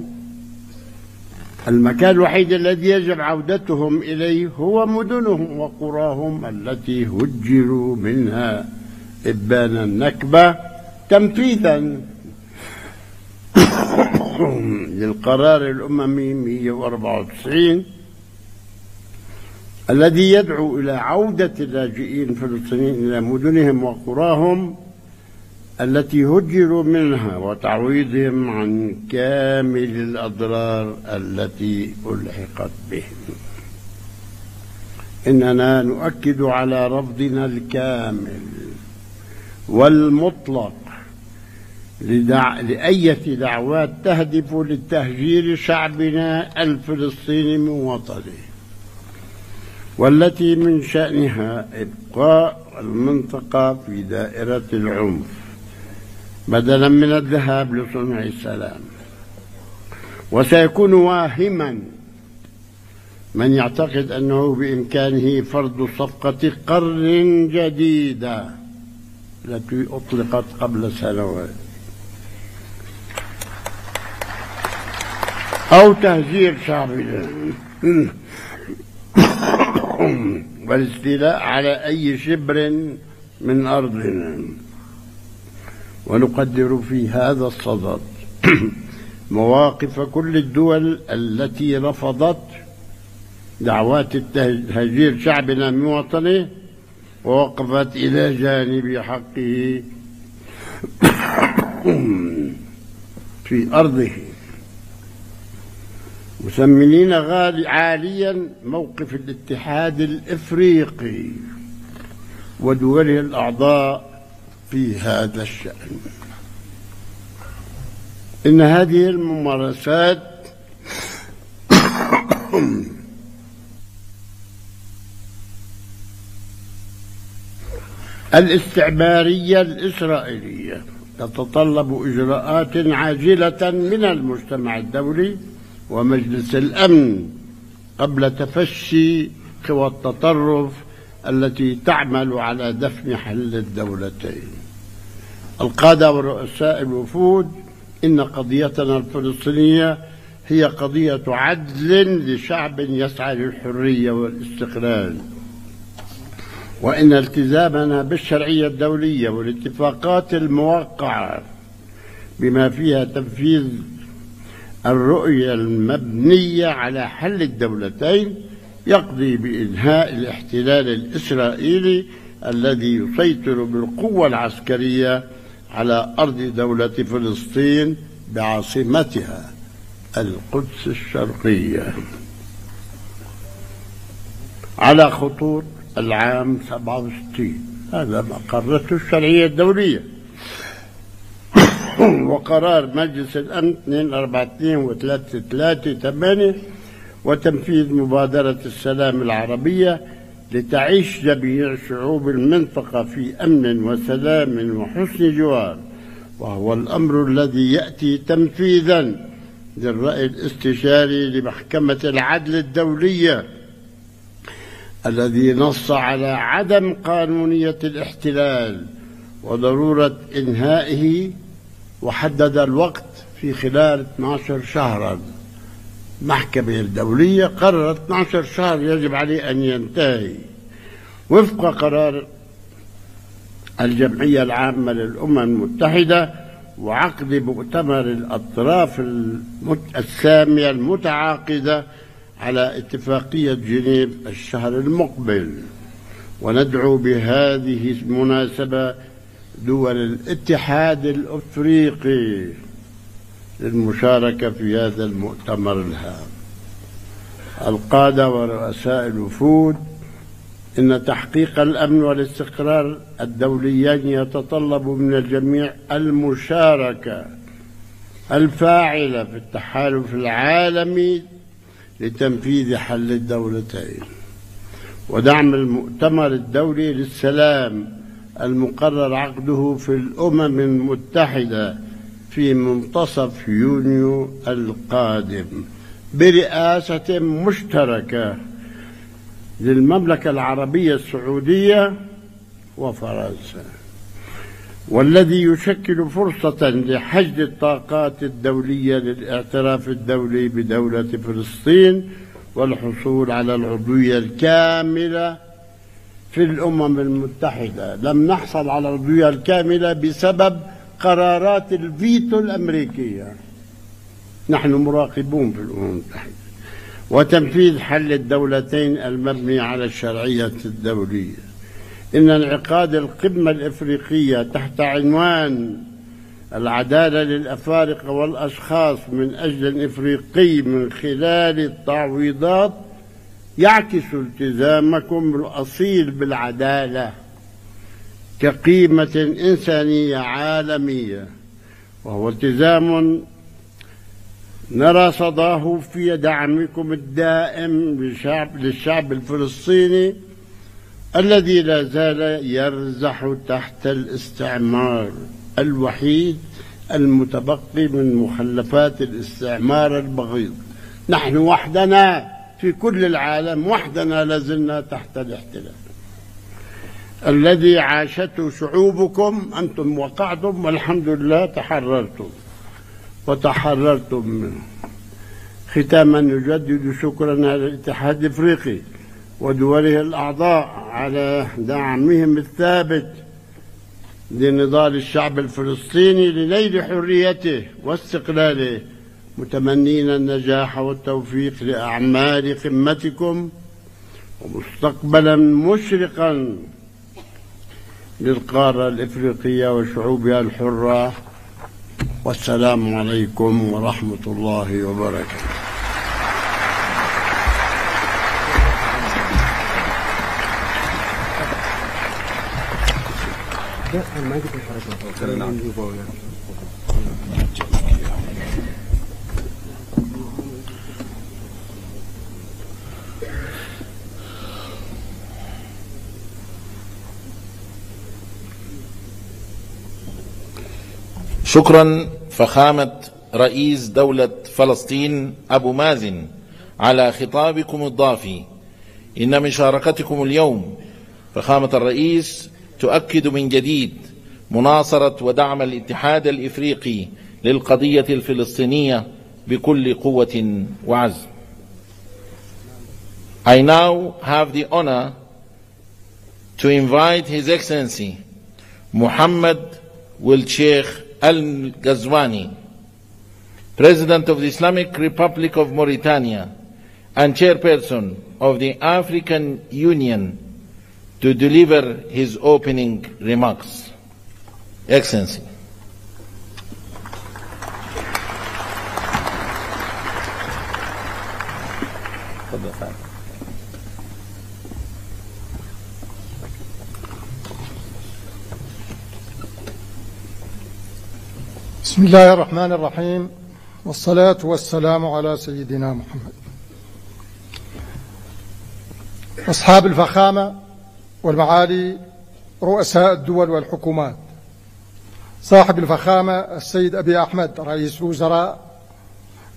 المكان الوحيد الذي يجب عودتهم إليه هو مدنهم وقراهم التي هجروا منها إبان النكبة تنفيذا للقرار الأممي 194 الذي يدعو إلى عودة اللاجئين الفلسطينيين إلى مدنهم وقراهم التي هجروا منها وتعويضهم عن كامل الأضرار التي ألحقت بهم. إننا نؤكد على رفضنا الكامل والمطلق لأية دعوات تهدف لتهجير شعبنا الفلسطيني من وطنه، والتي من شأنها إبقاء المنطقة في دائرة العنف بدلا من الذهاب لصنع السلام. وسيكون واهما من يعتقد أنه بإمكانه فرض صفقة قرن جديدة التي أطلقت قبل سنوات أو تهجير شعبنا والاستيلاء على أي شبر من أرضنا. ونقدر في هذا الصدد مواقف كل الدول التي رفضت دعوات تهجير شعبنا من وطنه ووقفت إلى جانب حقه في أرضه، مثمنين عاليا موقف الاتحاد الإفريقي ودوله الأعضاء في هذا الشأن. إن هذه الممارسات الاستعمارية الإسرائيلية تتطلب إجراءات عاجلة من المجتمع الدولي ومجلس الأمن قبل تفشي قوى التطرف التي تعمل على دفن حل الدولتين. القادة ورؤساء الوفود، إن قضيتنا الفلسطينية هي قضية عدل لشعب يسعى للحرية والاستقلال، وإن التزامنا بالشرعية الدولية والاتفاقات الموقعة بما فيها تنفيذ الرؤية المبنية على حل الدولتين يقضي بإنهاء الاحتلال الإسرائيلي الذي يسيطر بالقوة العسكرية على أرض دولة فلسطين بعاصمتها القدس الشرقية على خطوط العام 67. هذا ما قررته الشرعية الدولية وقرار مجلس الأمن 242 و338 وتنفيذ مبادرة السلام العربية لتعيش جميع شعوب المنطقة في أمن وسلام وحسن جوار، وهو الأمر الذي يأتي تنفيذا للرأي الاستشاري لمحكمة العدل الدولية الذي نص على عدم قانونية الاحتلال وضرورة إنهائه، وحدد الوقت في خلال 12 شهرا. المحكمة الدولية قررت 12 شهر يجب عليه أن ينتهي وفق قرار الجمعية العامة للأمم المتحدة وعقد مؤتمر الأطراف السامية المتعاقدة على اتفاقية جنيف الشهر المقبل. وندعو بهذه المناسبة دول الاتحاد الأفريقي للمشاركة في هذا المؤتمر الهام. القادة ورؤساء الوفود، إن تحقيق الأمن والاستقرار الدوليين يتطلب من الجميع المشاركة الفاعلة في التحالف العالمي لتنفيذ حل الدولتين ودعم المؤتمر الدولي للسلام المقرر عقده في الأمم المتحدة في منتصف يونيو القادم برئاسة مشتركة للمملكة العربية السعودية وفرنسا، والذي يشكل فرصة لحشد الطاقات الدولية للاعتراف الدولي بدولة فلسطين والحصول على العضوية الكاملة في الأمم المتحدة. لم نحصل على العضوية الكاملة بسبب قرارات الفيتو الأمريكية، نحن مراقبون في الأمم المتحدة، وتنفيذ حل الدولتين المبني على الشرعية الدولية. إن انعقاد القمة الإفريقية تحت عنوان العدالة للأفارقة والأشخاص من أجل الإفريقي من خلال التعويضات يعكس التزامكم الأصيل بالعدالة كقيمة إنسانية عالمية، وهو التزام نرى صداه في دعمكم الدائم للشعب الفلسطيني الذي لا زال يرزح تحت الاستعمار الوحيد المتبقي من مخلفات الاستعمار البغيض. نحن وحدنا في كل العالم، وحدنا لازلنا تحت الاحتلال الذي عاشته شعوبكم. أنتم وقعتم والحمد لله تحررتم وتحررتم منه. ختاما نجدد شكرا على الاتحاد الافريقي ودوله الاعضاء على دعمهم الثابت لنضال الشعب الفلسطيني لنيل حريته واستقلاله، متمنين النجاح والتوفيق لأعمال قمتكم ومستقبلا مشرقا للقارة الإفريقية وشعوبها الحرة. والسلام عليكم ورحمة الله وبركاته. شكرا فخامة رئيس دولة فلسطين أبو مازن على خطابكم الضافي. إن مشاركتكم اليوم فخامة الرئيس تؤكد من جديد مناصرة ودعم الاتحاد الإفريقي للقضية الفلسطينية بكل قوة وعزم. I now have the honor to invite His Excellency Muhammad Sheikh Al-Ghazwani, President of the Islamic Republic of Mauritania and Chairperson of the African Union, to deliver his opening remarks. Excellency. بسم الله الرحمن الرحيم، والصلاة والسلام على سيدنا محمد. أصحاب الفخامة والمعالي رؤساء الدول والحكومات، صاحب الفخامة السيد أبي أحمد رئيس الوزراء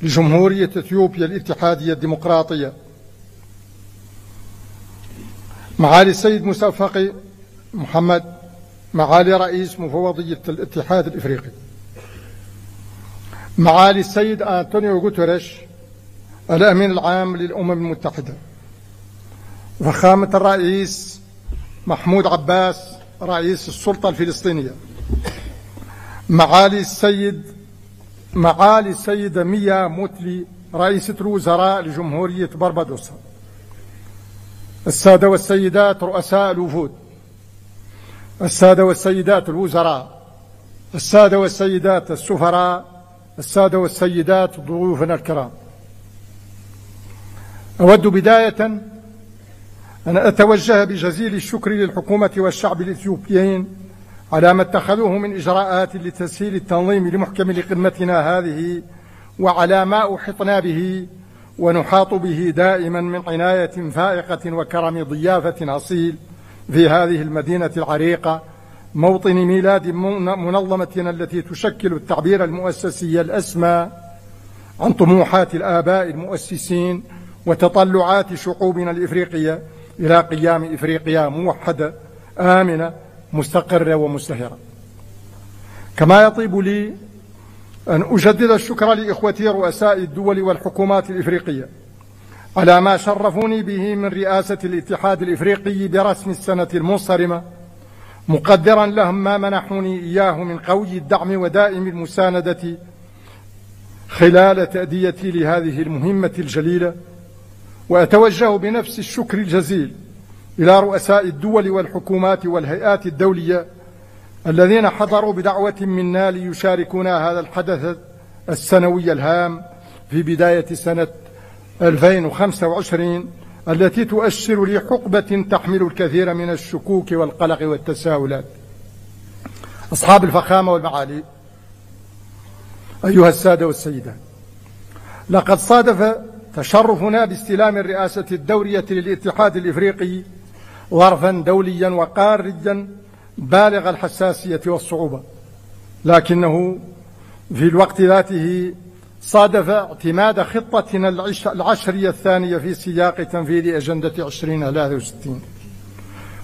لجمهورية إثيوبيا الاتحادية الديمقراطية، معالي السيد موسى محمد معالي رئيس مفوضية الاتحاد الإفريقي، معالي السيد أنطونيو غوتيريش الأمين العام للأمم المتحدة، فخامة الرئيس محمود عباس رئيس السلطة الفلسطينية، معالي السيدة ميا موتلي رئيسة الوزراء لجمهورية بربادوس، السادة والسيدات رؤساء الوفود، السادة والسيدات الوزراء، السادة والسيدات السفراء، السادة والسيدات ضيوفنا الكرام، أود بداية أن أتوجه بجزيل الشكر للحكومة والشعب الإثيوبيين على ما اتخذوه من إجراءات لتسهيل التنظيم لمحكم قمتنا هذه، وعلى ما أحطنا به ونحاط به دائما من عناية فائقة وكرم ضيافة أصيل في هذه المدينة العريقة، موطن ميلاد منظمتنا التي تشكل التعبير المؤسسي الأسمى عن طموحات الآباء المؤسسين وتطلعات شعوبنا الإفريقية إلى قيام إفريقيا موحدة آمنة مستقرة ومزدهرة. كما يطيب لي أن أجدد الشكر لإخوتي رؤساء الدول والحكومات الإفريقية على ما شرفوني به من رئاسة الاتحاد الإفريقي برسم السنة المنصرمة، مقدرا لهم ما منحوني إياه من قوي الدعم ودائم المساندة خلال تأديتي لهذه المهمة الجليلة. وأتوجه بنفس الشكر الجزيل إلى رؤساء الدول والحكومات والهيئات الدولية الذين حضروا بدعوة منا ليشاركونا هذا الحدث السنوي الهام في بداية سنة 2025 التي تؤشر لحقبة تحمل الكثير من الشكوك والقلق والتساؤلات. أصحاب الفخامة والمعالي، أيها السادة والسيدات، لقد صادف تشرفنا باستلام الرئاسة الدورية للاتحاد الإفريقي ظرفا دوليا وقاريا بالغ الحساسية والصعوبة، لكنه في الوقت ذاته صادف اعتماد خطتنا العشرية الثانية في سياق تنفيذ أجندة 2063،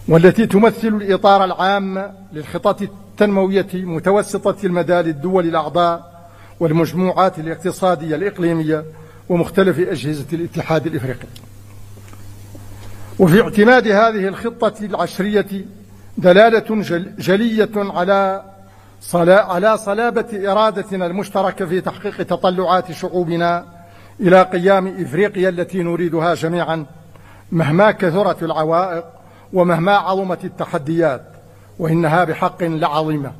والتي تمثل الإطار العام للخطط التنموية متوسطة المدى للدول الأعضاء والمجموعات الاقتصادية الإقليمية ومختلف أجهزة الاتحاد الإفريقي. وفي اعتماد هذه الخطة العشرية دلالة جلية على صلابة إرادتنا المشتركة في تحقيق تطلعات شعوبنا إلى قيام إفريقيا التي نريدها جميعا، مهما كثرت العوائق ومهما عظمت التحديات، وإنها بحق لعظيمة.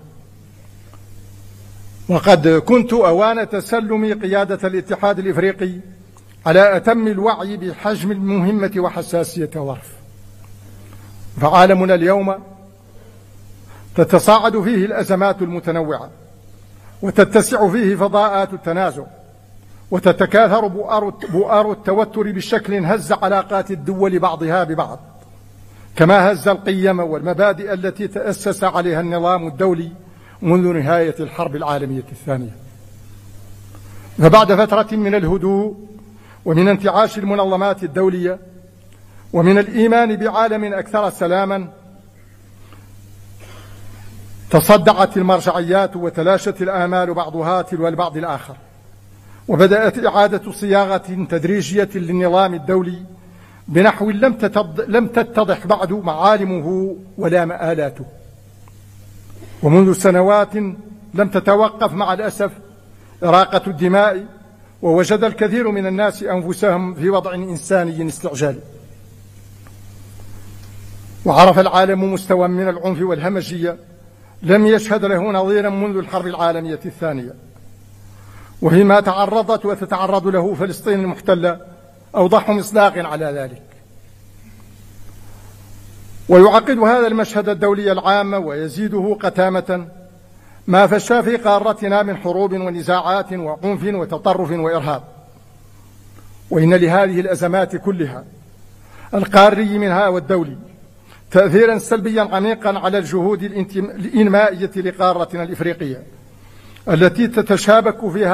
وقد كنت أوان تسلم قيادة الاتحاد الإفريقي على أتم الوعي بحجم المهمة وحساسية الظرف. فعالمنا اليوم تتصاعد فيه الأزمات المتنوعة، وتتسع فيه فضاءات التنازع، وتتكاثر بؤار التوتر بشكل هز علاقات الدول بعضها ببعض، كما هز القيم والمبادئ التي تأسس عليها النظام الدولي منذ نهاية الحرب العالمية الثانية. فبعد فترة من الهدوء ومن انتعاش المنظمات الدولية ومن الإيمان بعالم أكثر سلاما، تصدعت المرجعيات وتلاشت الآمال بعضها تلو البعض الآخر، وبدأت إعادة صياغة تدريجية للنظام الدولي بنحو لم تتضح بعد معالمه ولا مآلاته. ومنذ سنوات لم تتوقف مع الأسف إراقة الدماء، ووجد الكثير من الناس أنفسهم في وضع إنساني استعجالي. وعرف العالم مستوى من العنف والهمجية لم يشهد له نظيرا منذ الحرب العالمية الثانية، وفيما تعرضت وتتعرض له فلسطين المحتلة أوضح مصداق على ذلك. ويعقد هذا المشهد الدولي العام ويزيده قتامة ما فشى في قارتنا من حروب ونزاعات وعنف وتطرف وإرهاب. وإن لهذه الأزمات كلها القاري منها والدولي تأثيرا سلبيا عميقا على الجهود الإنمائية لقارتنا الإفريقية التي تتشابك فيها